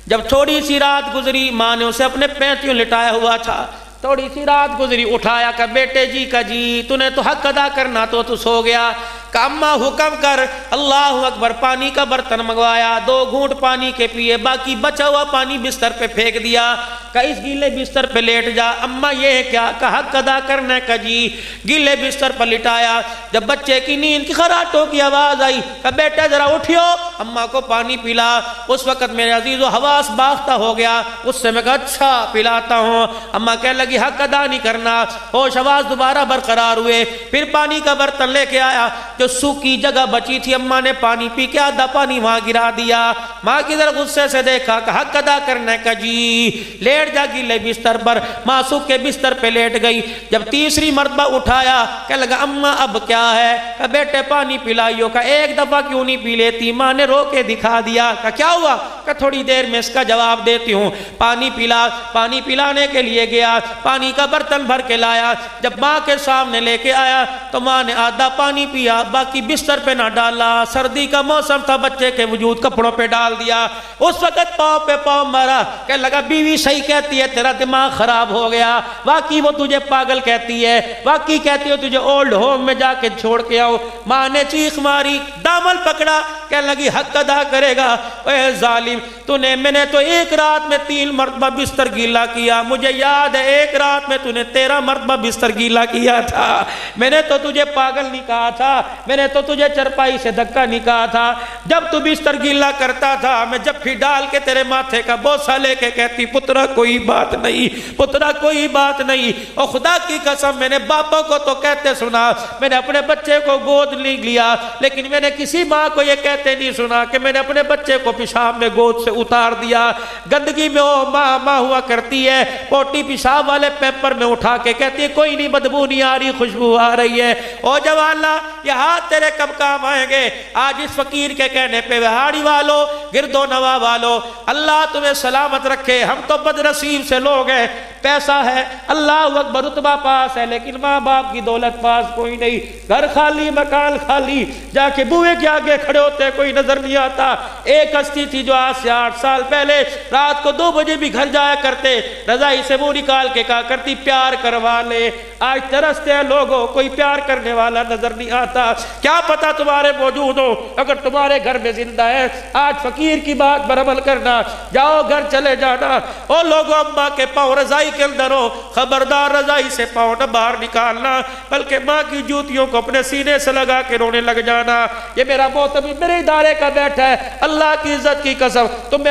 جب تھوڑی سی رات گزری ماں نے اسے اپنے پینتیوں لٹایا ہوا تھا، تھوڑی سی رات گزری اٹھایا کہ بیٹے جی کا جی تو نے تو حق ادا کرنا تو سو گیا، کہ اماں حکم کر، اللہ اکبر، پانی کا برتن منگوایا، 2 گھونٹ پانی کے پیے، باقی بچا ہوا پانی بستر پہ پھینک دیا۔ کہ اس گیلے بستر پہ لیٹ جا۔ اماں یہ کیا؟ کہ حق ادا کرنے کا جی۔ گیلے بستر پر لٹایا، جب بچے کی نیند کی خراٹوں کی آواز آئی کہ بیٹا ذرا اٹھیو، اماں کو پانی پلا۔ اس وقت میرے عزیز و حواس باختہ ہو گیا، اس سے میں کہا اچھا پلاتا ہوں۔ اماں کہنے لگی حق ادا نہیں کرنا۔ ہوش حواس دوبارہ برقرار ہوئے، پھر پانی کا برتن لے کے آیا، جو سوکھی جگہ بچی تھی اماں نے پانی پی کے آدھا پانی وہاں گرا دیا۔ ماں کی طرف غصے سے دیکھا کہ حق ادا کرنے کا جی، لیٹ جا گیلے بستر پر۔ ماں سوکھ کے بستر پہ لیٹ گئی، جب تیسری مرتبہ اٹھایا کہنے لگا اماں اب کیا ہے؟ کہ بیٹے پانی پلائیو۔ کہ ایک دفعہ کیوں نہیں پی لیتی؟ ماں نے رو کے دکھا دیا۔ کہ کیا ہوا؟ کہ تھوڑی دیر میں اس کا جواب دیتی ہوں۔ پانی پلا، پانی پلانے کے لیے گیا، پانی کا برتن بھر کے لایا، جب ماں کے سامنے لے کے آیا تو ماں نے آدھا پانی پیا، باقی بستر پہ نہ ڈالا، سردی کا موسم تھا، بچے کے وجود کپڑوں پہ ڈال دیا۔ اس وقت پاؤں پہ پاؤں مارا، کہنے لگا بیوی صحیح کہتی ہے، تیرا دماغ خراب ہو گیا، واقعی وہ تجھے پاگل کہتی ہے، واقعی کہتی ہے تجھے اولڈ ہوم میں جا کے چھوڑ کے آؤ۔ ماں نے چیخ ماری، دامن پکڑا، کہنے لگی حق ادا کرے گا۔ اے ظالم، میں نے تو ایک رات میں 3 مرتبہ بستر گیلا کیا، مجھے یاد ہے ایک رات میں تو نے 13 مرتبہ بستر گیلا کیا تھا۔ میں نے تو تجھے پاگل نہیں کہا تھا، میں نے تو تجھے چرپائی سے دھکا نہیں کہا تھا، جب تو بستر گیلا کرتا تھا میں جب بھی ڈال کے تیرے ماتھے کا بوسہ لے کے کہتی پترا کوئی بات نہیں، پترا کوئی بات نہیں۔ اور خدا کی قسم میں نے باپوں کو تو کہتے سنا، میں نے اپنے بچے کو گود نہیں لیا، لیکن میں نے کسی ماں کو یہ کہتے نہیں سنا کہ میں نے اپنے بچے کو پیشاب میں گود سے اتار دیا۔ گندگی میں وہ ماں ہوا کرتی ہے، پوٹی پیشاب والے پیپر میں اٹھا کے کہتی ہے کوئی نہیں، بدبو نہیں آ رہی، خوشبو آ رہی ہے۔ او جوالا، یہ ہاتھ تیرے کب کام آئیں گے؟ آج اس فقیر کے کہنے پہ وہاڑی والو، گرد و نواح والو، اللہ تمہیں سلامت رکھے۔ ہم تو بد نصیب سے لوگ ہیں، پیسہ ہے، اللہ اکبر، رتبہ پاس ہے، لیکن ماں باپ کی دولت پاس کوئی نہیں، گھر خالی، مکان خالی، جا کے بوئے کے آگے کھڑے ہوتے کوئی نظر نہیں آتا۔ ایک ہستی تھی جو آج سے 8 سال پہلے رات کو 2 بجے بھی گھر جایا کرتے، رضائی سے منہ نکال کے کہا کرتی پیار کروا لے۔ آج ترستے ہیں لوگوں، کوئی پیار کرنے والا نظر نہیں آتا۔ کیا پتا تمہارے موجود ہو، اگر تمہارے گھر میں زندہ ہے، آج فقیر کی بات پر عمل کرنا، جاؤ گھر چلے جانا۔ او لوگوں، اماں کے پاؤں رضائی کے اندر ہو، خبردار رضائی سے پاؤں نہ باہر نکالنا، بلکہ ماں کی جوتیوں کو اپنے سینے سے لگا کے رونے لگ جانا۔ یہ میرا محتمی میرے ادارے کا بیٹھا ہے، اللہ کی عزت کی قسم، تم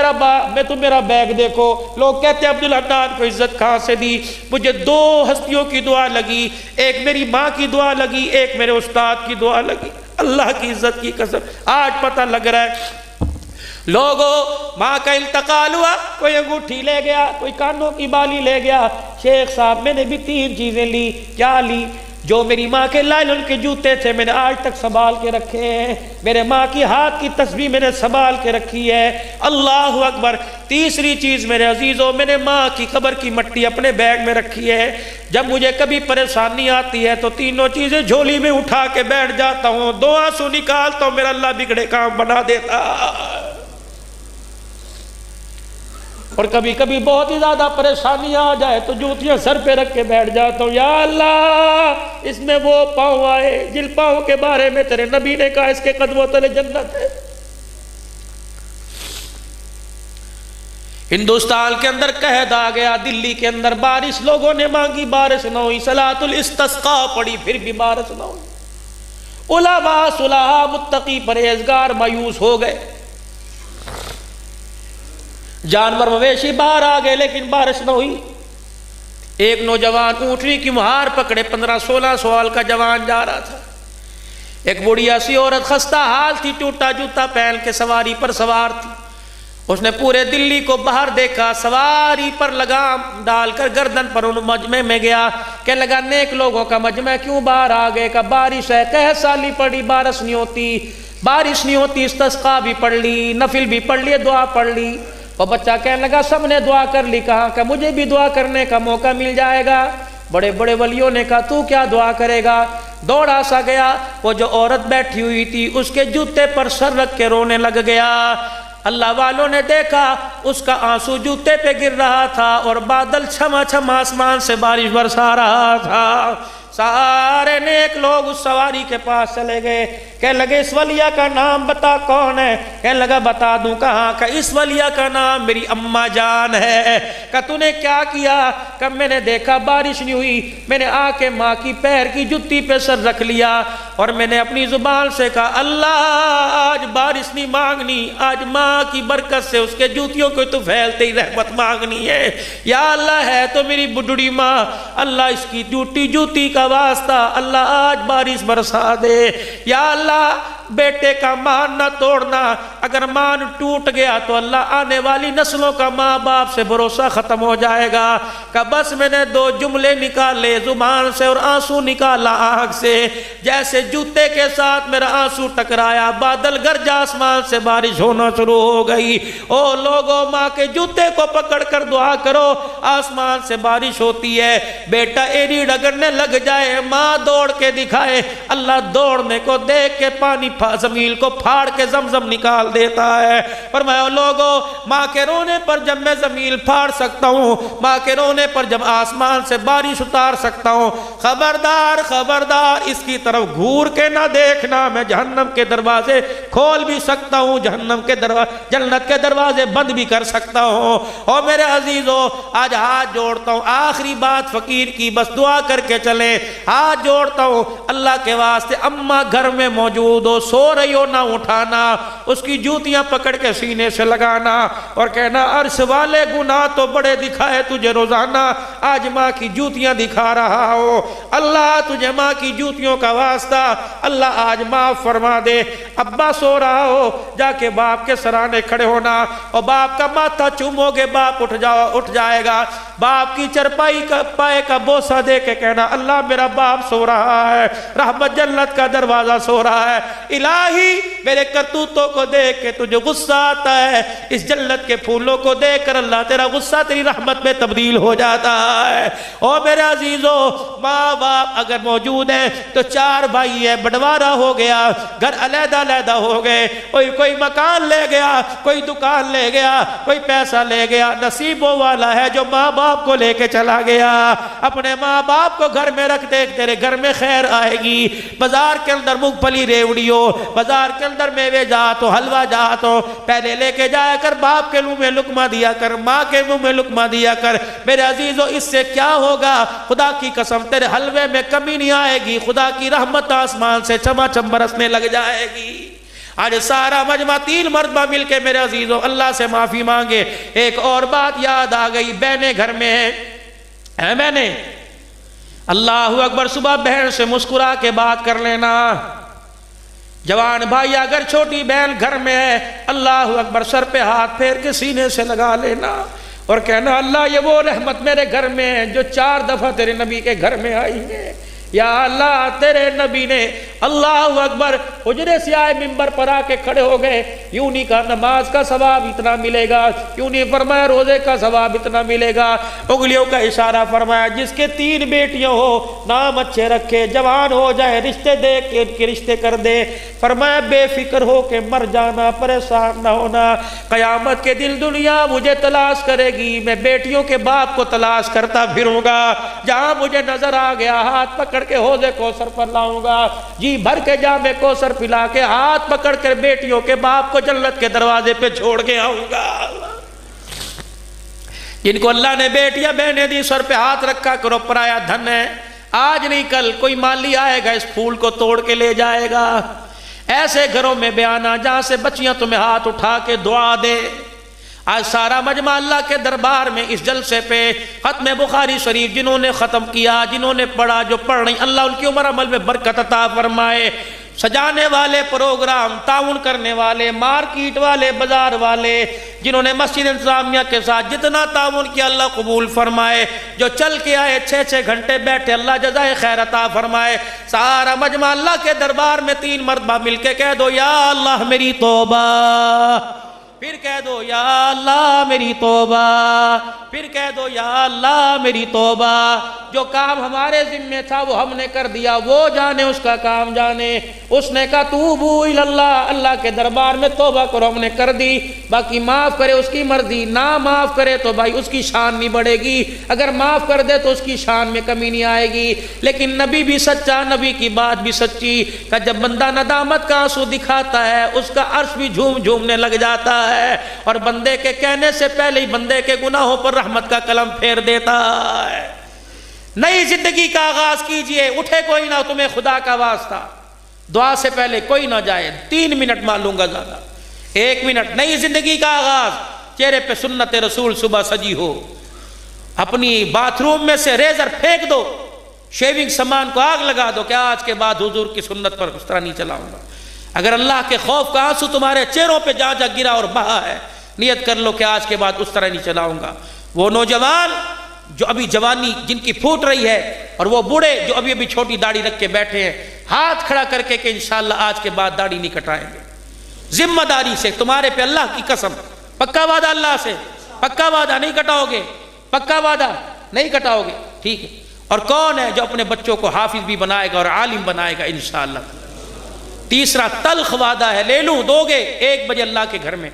میرا بیگ دیکھو، لوگ کہتے ہیں عبدالحنان کو عزت کہاں سے دی؟ مجھے 2 ہستیوں کی دعا لگی، ایک میری ماں کی دعا لگی، ایک میرے استاد کی دعا لگی، اللہ کی عزت کی قسم۔ آج پتہ لگ رہا ہے لوگوں، ماں کا انتقال ہوا، کوئی انگوٹھی لے گیا، کوئی کانوں کی بالی لے گیا۔ شیخ صاحب میں نے بھی 3 چیزیں لی۔ کیا لی؟ جو میری ماں کے لائلن کے جوتے تھے میں نے آج تک سنبھال کے رکھے ہیں، میرے ماں کی ہاتھ کی تسبیح میں نے سنبھال کے رکھی ہے، اللہ اکبر۔ تیسری چیز میرے عزیزوں، میں نے ماں کی قبر کی مٹی اپنے بیگ میں رکھی ہے، جب مجھے کبھی پریشانی آتی ہے تو 3 چیزیں جھولی میں اٹھا کے بیٹھ جاتا ہوں، 2 آنسو نکالتا ہوں، میرا اللہ بگڑے کام بنا دیتا۔ اور کبھی کبھی بہت ہی زیادہ پریشانی آ جائے تو جوتیاں سر پہ رکھ کے بیٹھ جاتا ہوں، یا اللہ اس میں وہ پاؤں آئے جن پاؤں کے بارے میں تیرے نبی نے کہا اس کے قدموں تلے جنت ہے۔ ہندوستان کے اندر قحط آ گیا، دلی کے اندر بارش لوگوں نے مانگی، بارش نہ ہوئی، صلاۃ الاستسقاء پڑی پھر بھی بارش نہ ہوئی، علماء صلحاء متقی پرہیزگار مایوس ہو گئے، جانور مویشی باہر آ گئے لیکن بارش نہ ہوئی۔ ایک نوجوان اونٹنی کی مہار پکڑے، 15-16 سال کا جوان جا رہا تھا، ایک بڑھیا سی عورت خستہ حال تھی، ٹوٹا جوتا پہن کے سواری پر سوار تھی، اس نے پورے دلی کو باہر دیکھا، سواری پر لگام ڈال کر گردن پر ان مجمع میں گیا، کہنے لگا نیک لوگوں کا مجمع کیوں باہر آ گئے؟ کہ بارش ہے، قحط سالی پڑی، بارش نہیں ہوتی، بارش نہیں ہوتی، استسقاء بھی پڑھ لی، نفل بھی پڑھ لیے، دعا پڑھ لی۔ وہ بچہ کہنے لگا سب نے دعا کر لی، کہا کہ مجھے بھی دعا کرنے کا موقع مل جائے گا۔ بڑے بڑے ولیوں نے کہا تو کیا دعا کرے گا؟ دوڑا سا گیا، وہ جو عورت بیٹھی ہوئی تھی اس کے جوتے پر سر رکھ کے رونے لگ گیا۔ اللہ والوں نے دیکھا اس کا آنسو جوتے پہ گر رہا تھا اور بادل چھما چھم آسمان سے بارش برسا رہا تھا۔ سارے نیک لوگ اس سواری کے پاس چلے گئے، کہنے لگے اس ولیہ کا نام بتا کون ہے؟ کہنے لگا بتا دوں کہاں کا؟ اس ولیہ کا نام میری اماں جان ہے۔ کہا تو نے کیا کیا؟ کہ میں نے دیکھا بارش نہیں ہوئی، میں نے آ کے ماں کی پیر کی جتی پہ سر رکھ لیا اور میں نے اپنی زبان سے کہا اللہ آج بارش نہیں مانگنی، آج ماں کی برکت سے اس کے جوتیوں کو تو پھیلتے ہی رحمت مانگنی ہے۔ یا اللہ ہے تو میری بڈڑی ماں، اللہ اس کی جوتی کا واسطہ اللہ آج بارش برسا دے۔ یا اللہ بیٹے کا مان نہ توڑنا، اگر مان ٹوٹ گیا تو اللہ آنے والی نسلوں کا ماں باپ سے بھروسہ ختم ہو جائے گا۔ کہ بس میں نے دو جملے نکالے زبان سے اور آنسو نکالا آنکھ سے، جیسے جوتے کے ساتھ میرا آنسو ٹکرایا بادل گرجا آسمان سے بارش ہونا شروع ہو گئی۔ او لوگوں ماں کے جوتے کو پکڑ کر دعا کرو، آسمان سے بارش ہوتی ہے، بیٹا ایڑی ڈگرنے لگ جائے ماں دوڑ کے دکھائے، اللہ دوڑنے کو دیکھ کے پانی زمین کو پھاڑ کے زمزم نکال دیتا ہے۔ فرمایا لوگوں ماں کے رونے پر جب میں زمین پھاڑ سکتا ہوں، ماں کے رونے پر جب آسمان سے بارش اتار سکتا ہوں، خبردار خبردار اس کی طرف گھور کے نہ دیکھنا، میں جہنم کے دروازے کھول بھی سکتا ہوں، جہنم کے دروازے جنت کے دروازے بند بھی کر سکتا ہوں۔ اور میرے عزیزو آج ہاتھ جوڑتا ہوں، آخری بات فقیر کی بس دعا کر کے چلے، ہاتھ جوڑتا ہوں اللہ کے واسطے، اماں گھر میں موجود ہو، سو رہی ہو، نہ اٹھانا، اس کی جوتیاں پکڑ کے سینے سے لگانا اور کہنا عرش والے گناہ تو بڑے دکھائے تجھے روزانہ، آج ماں کی جوتیاں دکھا رہا ہو، اللہ تجھے ماں کی جوتیوں کا واسطہ اللہ آج معاف فرما دے۔ ابا سو رہا ہو، جا کے باپ کے سرانے کھڑے ہونا اور باپ کا ماتھا چومو گے، باپ اٹھ جائے گا، باپ کی چرپائی کا پائے کا بوسہ دے کے کہنا اللہ میرا باپ سو رہا ہے، رحمت جنت کا دروازہ سو رہا ہے، الہی میرے کرتوتوں کو دیکھ کے تجھے غصہ آتا ہے، اس جنت کے پھولوں کو دیکھ کر اللہ تیرا غصہ تیری رحمت میں تبدیل ہو جاتا ہے۔ اور میرے عزیزو ماں باپ اگر موجود ہیں تو چار بھائی ہے، بڑوارہ ہو گیا، گھر علیحدہ علیحدہ ہو گئے، کوئی مکان لے گیا، کوئی دکان لے گیا، کوئی پیسہ لے گیا، نصیب وہ والا ہے جو ماں باپ کو لے کے چلا گیا۔ اپنے ماں باپ کو گھر میں رکھ دے، تیرے گھر میں خیر آئے گی۔ بازار کے اندر مونگ پھلی ریوڑی ہو، بازار کے اندر میوے جات ہو، حلوہ جات ہو، پہلے لے کے جایا کر، باپ کے منہ میں لقمہ دیا کر، ماں کے منہ میں لقمہ دیا کر۔ میرے عزیزو اس سے کیا ہوگا؟ خدا کی قسم تیرے حلوے میں کمی نہیں آئے گی، خدا کی رحمت آسمان سے چماچم برسنے لگ جائے گی۔ آج سارا مجمع 3 مرتبہ مل کے میرے عزیزو اللہ سے معافی مانگے۔ ایک اور بات یاد آ گئی، بہنیں گھر میں ہیں بہنیں، اللہ اکبر، صبح بہن سے مسکرا کے بات کر لینا۔ جوان بھائی اگر چھوٹی بہن گھر میں ہے، اللہ اکبر، سر پہ ہاتھ پھیر کے سینے سے لگا لینا اور کہنا اللہ یہ وہ رحمت میرے گھر میں ہے جو 4 دفعہ تیرے نبی کے گھر میں آئی ہے۔ یا اللہ تیرے نبی نے اللہ اکبر حجرے سے آئے، ممبر پر آ کے کھڑے ہو گئے، یوں نہیں کہا نماز کا ثواب اتنا ملے گا، یوں نہیں فرمایا روزے کا ثواب اتنا ملے گا، انگلیوں کا اشارہ فرمایا جس کے 3 بیٹیاں ہو، نام اچھے رکھے، جوان ہو جائے، رشتے دے کے ان کے رشتے کر دے، فرمایا بے فکر ہو کے مر جانا، پریشان نہ ہونا، قیامت کے دن دنیا مجھے تلاش کرے گی، میں بیٹیوں کے باپ کو تلاش کرتا پھروں گا، جہاں مجھے نظر آ گیا ہاتھ پکڑ کے حوضے کوثر پر لاؤں گا، جی بھر کے جام کوثر پلا کے ہاتھ پکڑ کر بیٹیوں کے باپ کو جنت کے دروازے پہ چھوڑ کے آؤں گا۔ جن کو اللہ نے بیٹیاں بہنیں دی، سر پہ ہاتھ رکھا کرو، پرایا دھن ہے، آج نہیں کل کوئی مالی آئے گا اس پھول کو توڑ کے لے جائے گا۔ ایسے گھروں میں بیانا جہاں سے بچیاں تمہیں ہاتھ اٹھا کے دعا دے۔ آج سارا مجمع اللہ کے دربار میں اس جلسے پہ ختم بخاری شریف جنہوں نے ختم کیا، جنہوں نے پڑھا، جو پڑھ رہی، اللہ ان کی عمر عمل میں برکت عطا فرمائے۔ سجانے والے پروگرام، تعاون کرنے والے، مارکیٹ والے، بازار والے، جنہوں نے مسجد انتظامیہ کے ساتھ جتنا تعاون کیا اللہ قبول فرمائے، جو چل کے آئے 6 گھنٹے بیٹھے اللہ جزائے خیر عطا فرمائے۔ سارا مجمع اللہ کے دربار میں 3 مرتبہ مل کے کہہ دو یا اللہ میری توبہ، پھر کہہ دو یا اللہ میری توبہ، پھر کہہ دو یا اللہ میری توبہ، جو کام ہمارے ذمہ تھا وہ ہم نے کر دیا، وہ جانے اس کا کام جانے۔ اس نے کہا توبو الی اللہ، اللہ کے دربار میں توبہ کرو، ہم نے کر دی، باقی معاف کرے اس کی مرضی، نہ معاف کرے تو بھائی اس کی شان نہیں بڑھے گی، اگر معاف کر دے تو اس کی شان میں کمی نہیں آئے گی۔ لیکن نبی بھی سچا، نبی کی بات بھی سچی کہ جب بندہ ندامت کا آنسو دکھاتا ہے اس کا عرش بھی جھوم جھومنے لگ جاتا ہے، اور بندے کے کہنے سے پہلے ہی بندے کے گناہوں پر رحمت کا قلم پھیر دیتا ہے۔ نئی زندگی کا آغاز کیجئے، اٹھے کوئی نہ، تمہیں خدا کا واسطہ دعا سے پہلے کوئی نہ جائے، 3 منٹ مان لوں گا زیادہ، 1 منٹ، نئی زندگی کا آغاز، چہرے پہ سنت رسول صبح سجی ہو، اپنی باتھ روم میں سے ریزر پھینک دو، شیونگ سامان کو آگ لگا دو کہ آج کے بعد حضور کی سنت پر اس طرح نہیں چلاؤں گا۔ اگر اللہ کے خوف کا آنسو تمہارے چہروں پہ جا جا گرا اور بہا ہے، نیت کر لو کہ آج کے بعد اس طرح نہیں چلاؤں گا۔ وہ نوجوان جو ابھی جوانی جن کی پھوٹ رہی ہے، اور وہ بوڑھے جو ابھی ابھی چھوٹی داڑھی رکھ کے بیٹھے ہیں، ہاتھ کھڑا کر کے کہ انشاءاللہ آج کے بعد داڑھی نہیں کٹائیں گے، ذمہ داری سے، تمہارے پہ اللہ کی قسم، پکا وعدہ اللہ سے، پکا وعدہ نہیں کٹاؤ گے، پکا وعدہ نہیں کٹاؤ گے، ٹھیک ہے؟ اور کون ہے جو اپنے بچوں کو حافظ بھی بنائے گا اور عالم بنائے گا انشاءاللہ؟ تیسرا تلخ وعدہ ہے، لے لوں دو گے 1 بجے اللہ کے گھر میں۔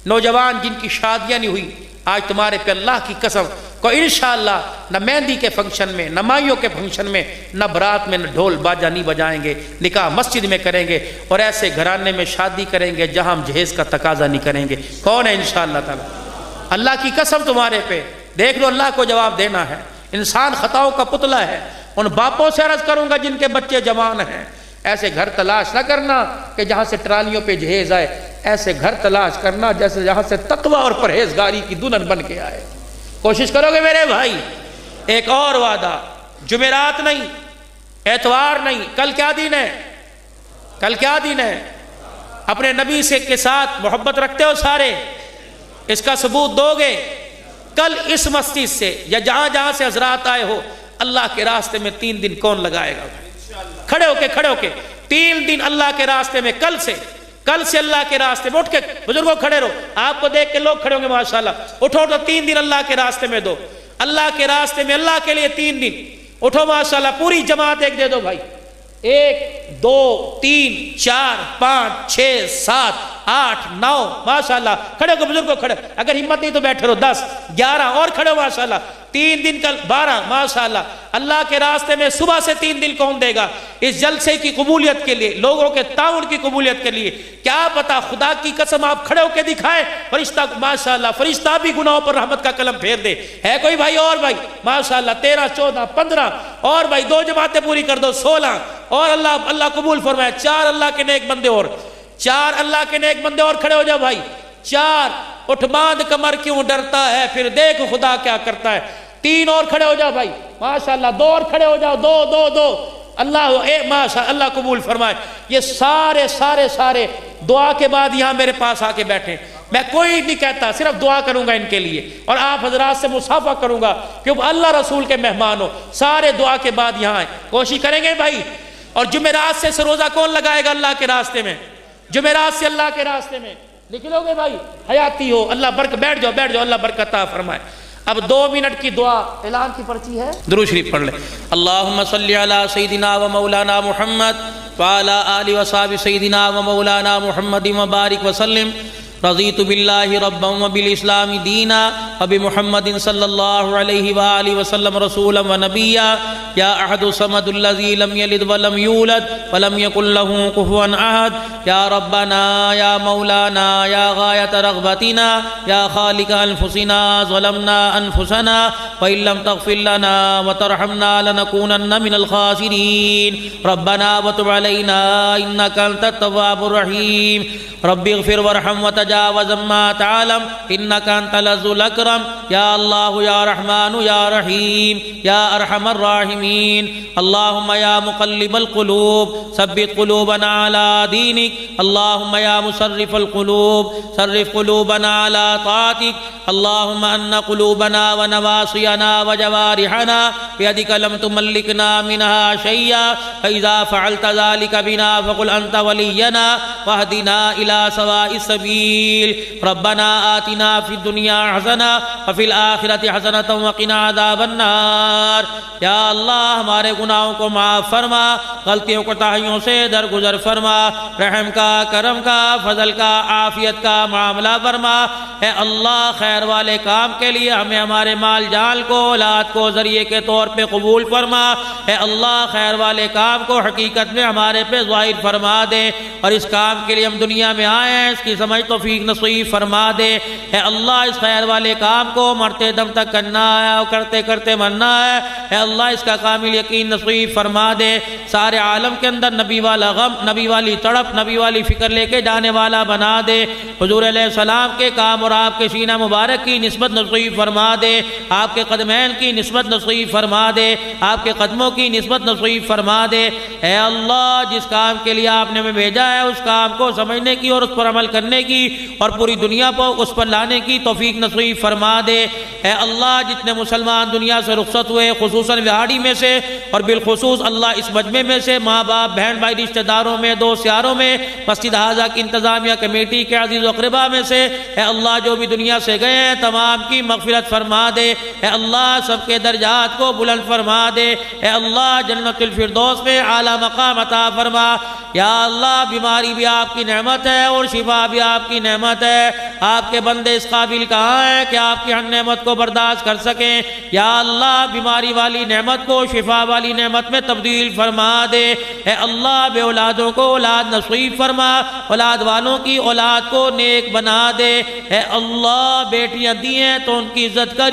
نوجوان جن کی شادیاں نہیں ہوئی، آج تمہارے پہ اللہ کی قسم کو انشاءاللہ نہ مہندی کے فنکشن میں، نہ مائیوں کے فنکشن میں، نہ برات میں، نہ ڈھول باجا نہیں بجائیں گے، نکاح مسجد میں کریں گے، اور ایسے گھرانے میں شادی کریں گے جہاں ہم جہیز کا تقاضا نہیں کریں گے۔ کون ہے انشاءاللہ تعالی؟ اللہ کی قسم تمہارے پہ، دیکھ لو، اللہ کو جواب دینا ہے۔ انسان خطاؤں کا پتلا ہے، ان باپوں سے عرض کروں گا جن کے بچے جوان ہیں، ایسے گھر تلاش نہ کرنا کہ جہاں سے ٹرالیوں پہ جہیز آئے، ایسے گھر تلاش کرنا جیسے جہاں سے تقوی اور پرہیزگاری کی دلہن بن کے آئے۔ کوشش کرو گے میرے بھائی؟ ایک اور وعدہ، جمعرات نہیں، اتوار نہیں، کل کیا دن ہے؟ کل کیا دن ہے؟ اپنے نبی سے کے ساتھ محبت رکھتے ہو سارے؟ اس کا ثبوت دو گے؟ کل اس مسجد سے یا جہاں جہاں سے حضرات آئے ہو، اللہ کے راستے میں 3 دن کون لگائے گا؟ کھڑے ہو کے 3 دن اللہ کے راستے میں، کل سے اللہ کے راستے میں اٹھ کے، بزرگوں کھڑے رہو، آپ کو دیکھ کے لوگ کھڑے ہوں گے ماشاءاللہ، اٹھو تو 3 دن اللہ کے راستے میں دو، اللہ کے راستے میں، اللہ کے لیے 3 دن اٹھو ماشاءاللہ، پوری جماعت ایک دے دو بھائی، 1 2 3 4 5 6 7 8 9 ماشاءاللہ، کھڑے ہو کے بزرگوں کھڑے، اگر ہمت نہیں تو بیٹھے رہو، 10 11 اور کھڑے ہو ماشاءاللہ، 3 دن کل 12 ماشاءاللہ، اللہ کے راستے میں صبح سے 3 دن کون دے گا؟ اس جلسے کی قبولیت کے لیے، لوگوں کے تعاون کی قبولیت کے لیے، کیا پتا خدا کی قسم آپ کھڑے ہو کے دکھائیں، فرشتہ ماشاءاللہ، فرشتہ بھی گناہوں پر رحمت کا قلم پھیر دے۔ ہے کوئی بھائی اور بھائی؟ ماشاءاللہ 13 14 15 اور بھائی 2 جماعتیں پوری کر دو، 16 اور اللہ قبول فرمائے، 4 اللہ کے نیک بندے اور 4 اللہ کے نیک بندے اور کھڑے ہو جاؤ بھائی، 4 اٹھ باندھ کمر کیوں ڈرتا ہے، پھر دیکھ خدا کیا کرتا ہے، 3 اور کھڑے ہو جاؤ بھائی ماشاءاللہ، 2 اور کھڑے ہو جاؤ، 2 اللہ ماشاءاللہ اللہ قبول فرمائے۔ یہ سارے دعا کے بعد یہاں میرے پاس آ کے بیٹھیں، میں کوئی نہیں کہتا، صرف دعا کروں گا ان کے لیے، اور آپ حضرات سے مصافحہ کروں گا کیونکہ اللہ رسول کے مہمان ہو، سارے دعا کے بعد یہاں آئیں، کوشش کریں گے بھائی۔ اور جمعرات سے روزہ کون لگائے گا اللہ کے راستے میں؟ جمعرات سے اللہ کے راستے میں نکلو گے بھائی، حیاتی ہو، اللہ بیٹھ جاؤ، اللہ برکت عطا فرمائے۔ اب 2 منٹ کی دعا، اعلان کی پرچی ہے، درود شریف پڑھ لیں۔ اللہم صلی علی سیدنا و مولانا محمد وعلی آلہ و صحبہ سیدنا و مولانا محمد وبارک وسلم۔ رضیت باللہ ربا وبالاسلام دینا وبمحمد صلی اللہ علیہ وآلہ وسلم رسولا ونبیا یا احد الصمد الذی لم یلد ولم یولد ولم یکن له کفوا احد یا ربنا یا مولانا یا غایت رغبتنا یا خالق انفسنا ظلمنا انفسنا وإن لم تغفر لنا وترحمنا لنكونن من الخاسرین ربنا وتب علینا انک انت التواب الرحیم رب اغفر وارحم وتجاوز ما تعلم انك انت العز الاكرم يا الله يا رحمن يا رحيم يا ارحم الراحمين اللهم يا مقلب القلوب ثبت قلوبنا على دينك اللهم يا مصرف القلوب صرف قلوبنا على طاعتك اللهم ان قلوبنا ونواصينا وجوارحنا بیدک لم تملکنا منها شیئا فاذا فعلت ذلك بنا فقل انت ولینا واہدنا الى سواء السبیل ربنا آتنا فی الدنیا حسنہ وفی الآخرۃ حسنۃ وقنا عذاب النار۔ یا اللہ ہمارے گناہوں کو معاف فرما، غلطیوں کوتاہیوں سے درگزر فرما، رحم کا، کرم کا، فضل کا، عافیت کا معاملہ فرما۔ اے اللہ خیر والے کام کے لیے ہمیں ہمارے مال جال کو، اولاد کو ذریعے کے طور پہ قبول فرما۔ اے اللہ خیر والے کام کو حقیقت میں ہمارے پہ ظاہر فرما دے، اور اس کام کے لیے ہم دنیا میں آئے ہیں اس کی سمجھ توفیق نصیب فرما دے۔ اے اللہ اس خیر والے کام کو مرتے دم تک کرنا ہے اور کرتے کرتے مرنا ہے۔ اے اللہ اس کا کامل یقین نصیب فرما دے۔ سارے عالم کے اندر نبی والا غم، نبی والی تڑپ، نبی والی فکر لے کے جانے والا بنا دے۔ حضور علیہ السلام کے کام اور آپ کے سینہ مبارک کی نسبت نصیب فرما دے، آپ کے قدمین کی نسبت نصیب فرما دے، آپ کے قدموں کی نسبت نصیب فرما دے۔ اے اللہ جس کام کے لیے آپ نے ہمیں بھیجا ہے اس کام کو سمجھنے کی اور اس پر عمل کرنے کی اور پوری دنیا کو اس پر لانے کی توفیق نصیب فرما دے۔ اے اللہ جتنے مسلمان دنیا سے رخصت ہوئے، خصوصاً وہاڑی میں سے اور بالخصوص اللہ اس مجمع میں سے، ماں باپ، بہن بھائی، رشتہ داروں میں، دوست یاروں میں، مسجد حاضہ کی انتظامیہ کمیٹی کے عزیز و اقربا میں سے، اے اللہ جو بھی دنیا سے گئے ہیں تمام کی مغفرت فرما دے۔ اے اللہ سب کے درجات کو بلند فرما دے۔ اے اللہ جنت الفردوس میں اعلیٰ مقام عطا فرما۔ یا اللہ بیماری بھی آپ کی نعمت ہے اور شفا بھی آپ کی نعمت ہے۔ آپ کے بندے اس قابل کہاں ہیں کہ آپ کی ہر نعمت کو برداشت کر سکیں؟ یا اللہ بیماری والی نعمت کو شفا والی نعمت میں تبدیل فرما دے۔ اے اللہ بے اولادوں کو اولاد نصیب فرما، اولاد والوں کی اولاد کو نیک بنا دے۔ اے اللہ بیٹیاں دی ہیں تو ان کی عزت کا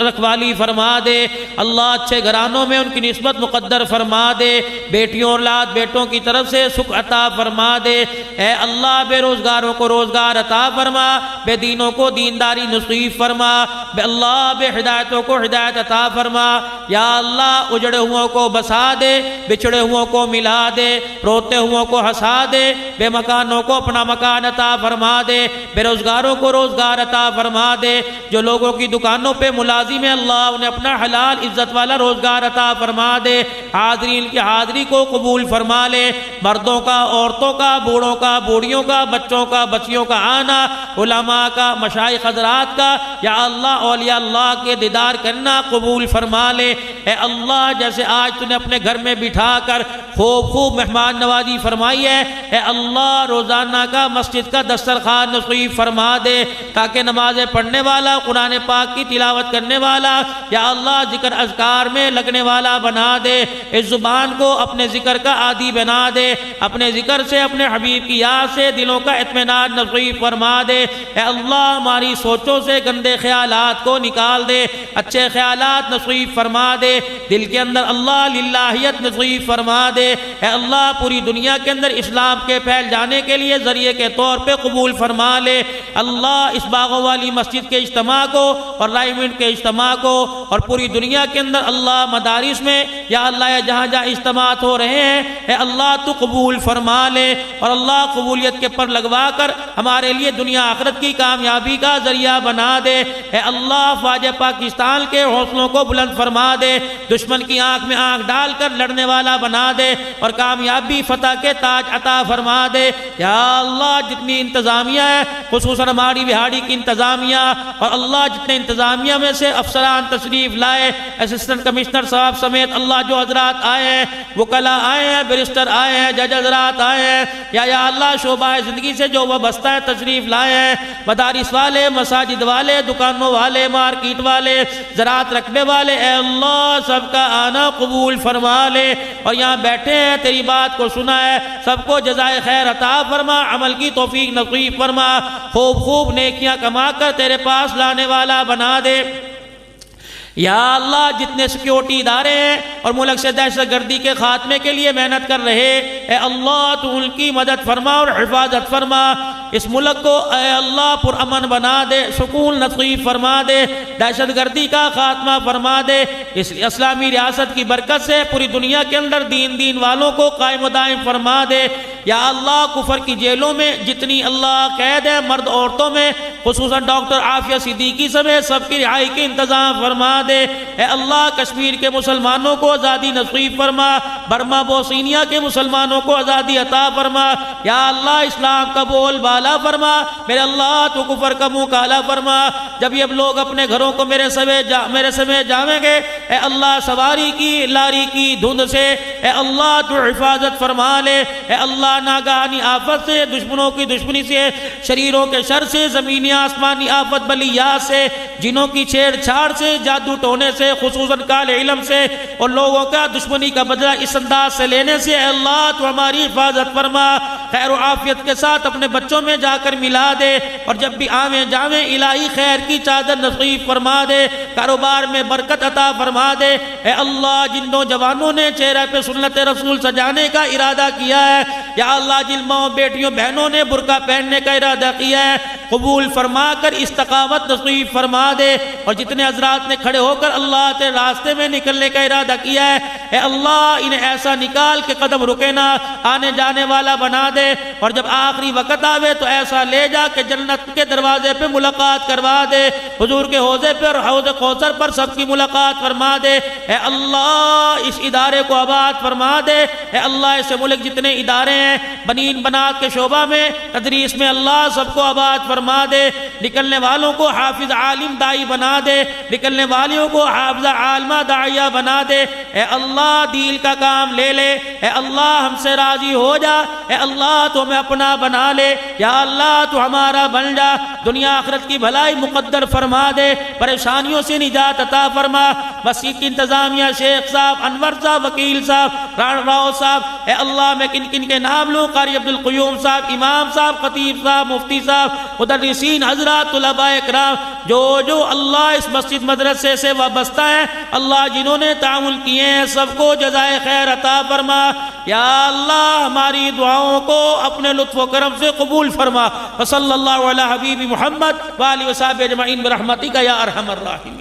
رکھوالی فرما دے۔ اللہ اچھے گھرانوں میں ان کی نسبت مقدر فرما دے۔ بیٹیوں اولاد بیٹوں کی طرف سے سکھ عطا فرما دے۔ اے اللہ بے روزگاروں کو روزگار عطا فرما، بے دینوں کو دینداری نصیب فرما، بے اللہ بے ہدایتوں کو ہدایت عطا فرما۔ یا اللہ اجڑے ہوں کو بسا دے، بچھڑے ہوں کو ملا دے، روتے ہوں کو ہنسا دے، بے مکانوں کو اپنا مکان عطا فرما دے، بے روزگاروں کو روزگار عطا فرما دے۔ جو لوگوں کی دکانوں پہ ملازم ہیں اللہ انہیں اپنا حلال عزت والا روزگار عطا فرما دے۔ حاضرین کی حاضری کو قبول فرما لے، مردوں کا، عورتوں کا، بوڑھوں کا، بوڑھیوں کا، بچوں کا، بچیوں کا آنا، علماء کا، مشائخ حضرات کا، یا اللہ اولیاء اللہ کے دیدار کرنا قبول فرما لے۔ اے اللہ جیسے آج تو نے اپنے گھر میں بٹھا کر خوب مہمان نوازی فرمائی ہے، اے اللہ روزانہ کا مسجد کا دسترخوان نصیب فرما دے، تاکہ نمازیں پڑھنے والا، قرآن پاک کی تلاوت کرنے والا، یا اللہ ذکر اذکار میں لگنے والا بنا دے۔ اس زبان کو اپنے ذکر کا عادی بنا دے، اپنے ذکر سے، اپنے حبیب کی یاد سے دلوں کا اطمینان نصیب فرما دے۔ اے اللہ ہماری سوچوں سے گندے خیالات کو نکال دے، اچھے خیالات نصیب فرما دے، دل کے اندر اللہ للہیت نصیب فرما دے۔ اے اللہ پوری دنیا کے اندر اسلام کے پھیل جانے کے لیے ذریعے کے طور پہ قبول فرما لے۔ اللہ اس باغوں والی مسجد کے اجتماع کو اور لائمنٹ کے اجتماع کو اور پوری دنیا کے اندر اللہ مدارس میں یا اللہ جہاں جہاں اجتماعات ہو رہے ہیں، اے اللہ تو قبول فرما لے، اور اللہ قبولیت کے پر لگوا کر ہمارے لیے دنیا آخرت کی کامیابی کا ذریعہ بنا دے۔ اے اللہ فوج پاکستان کے حوصلوں کو بلند فرما دے، دشمن کی آنکھ میں آنکھ ڈال کر لڑنے والا بنا دے، اور کامیابی فتح کے تاج عطا فرما دے۔ یا اللہ جتنی انتظامیہ ہے، خصوصاً ہماری بہاڑی کی انتظامیہ، اور اللہ جتنے انتظامیہ میں سے افسران تشریف لائے، اسسٹنٹ کمشنر صاحب سمیت اللہ جو حضرات آئے ہیں، وکلاء آئے ہیں، بیرسٹر آئے ہیں، جج حضرات آئے ہیں، یا اللہ شعبہ زندگی سے جو وابستہ ہے تشریف لائے ہیں، مدارس والے، مساجد والے، دکانوں والے، مارکیٹ والے، زراعت رقبے والے، اے اللہ سب کا آنا قبول فرما لے، اور یہاں بیٹھے ہیں تیری بات کو سنا ہے، سب کو جزائے خیر عطا فرما، عمل کی توفیق نصیب فرما، خوب نیکیاں کما کر تیرے پاس لانے والا بنا دے۔ یا اللہ جتنے سیکیورٹی ادارے ہیں اور ملک سے دہشت گردی کے خاتمے کے لیے محنت کر رہے، اے اللہ تو ان کی مدد فرما اور حفاظت فرما۔ اس ملک کو اے اللہ پرامن بنا دے، سکون نصیب فرما دے، دہشت گردی کا خاتمہ فرما دے، اس اسلامی ریاست کی برکت سے پوری دنیا کے اندر دین والوں کو قائم و دائم فرما دے۔ یا اللہ کفر کی جیلوں میں جتنی اللہ قید ہے مرد عورتوں میں، خصوصاً ڈاکٹر عافیہ صدیقی سمیت سب کی رہائی کے انتظام فرما دے۔ اے اللہ کشمیر کے مسلمانوں کو آزادی نصیب فرما، برما بوسینیا کے مسلمانوں کو آزادی عطا فرما۔ یا اللہ اسلام کا بول بالا فرما، میرے اللہ تو کفر کا منہ کالا فرما۔ جب یہ لوگ اپنے گھروں کو میرے سمے جاویں گے، اے اللہ سواری کی لاری کی دھند سے اے اللہ تو حفاظت فرما لے۔ اے اللہ ناگہانی آفت سے، دشمنوں کی دشمنی سے، شریروں کے شر سے، زمینی آسمانی آفت بلیات سے، جنوں کی چھیڑ چھاڑ سے، جادو ٹونے سے، خصوصاً کال علم سے اور لوگوں کا دشمنی کا بدلہ اس انداز سے لینے سے اے اللہ تو ہماری حفاظت فرما۔ خیر و عافیت کے ساتھ اپنے بچوں میں جا کر ملا دے، اور جب بھی آویں جاویں الہی خیر کی چادر نصیب فرما دے، کاروبار میں برکت عطا فرما دے۔ اے اللہ جن نوجوانوں نے چہرہ پہ سنت رسول سجانے کا ارادہ کیا ہے، یا اللہ جن ماں بیٹیوں بہنوں نے برقع پہننے کا ارادہ کیا ہے، قبول فرما کر استقامت نصیب فرما دے، اور جتنے حضرات نے کھڑے ہو کر اللہ کے راستے میں نکلنے کا ارادہ کیا ہے، اے اللہ انہیں ایسا نکال کے قدم رکے نہ، آنے جانے والا بنا دے، اور جب آخری وقت آوے تو ایسا لے جا کہ جنت کے دروازے پہ ملاقات کروا دے، حضور کے حوضے پر حوض کوثر پر سب کی ملاقات فرما دے۔ اے اللہ اس ادارے کو آباد فرما دے۔ اے اللہ اس ملک جتنے ادارے ہیں بنین بنات کے شعبہ میں، تدریس میں، اللہ سب کو آباد فرما دے۔ نکلنے والوں کو حافظ عالم دائی بنا دے، نکلنے والیوں کو حافظ عالمہ داعیہ بنا دے۔ اے اللہ دین کا کام لے لے، اے اللہ ہم سے راضی ہو جا، اے اللہ تو ہمیں اپنا بنا لے، یا اللہ تو ہمارا بن جا، دنیا آخرت کی بھلائی مقدر فرما دے، پریشانیوں سے نجات عطا فرما۔ مسجد کی انتظامیہ شیخ صاحب، انور صاحب، وکیل صاحب، راؤ صاحب، اے اللہ میں کن کن کے نام لوں، قاری عبدالقیوم صاحب، امام صاحب، خطیب صاحب، مفتی صاحب، مدرسین حضرات، طلباء اکرام، جو اللہ اس مسجد مدرسے سے وابستہ ہیں، اللہ جنہوں نے تعاون کیے ہیں سب کو جزائے خیر عطا فرما۔ یا اللہ ہماری دعاؤں کو اپنے لطف و کرم سے قبول فرما۔ وصلی اللہ علی حبیب محمد وآلہ وصحبہ اجمعین برحمتک یا ارحم الراحمین۔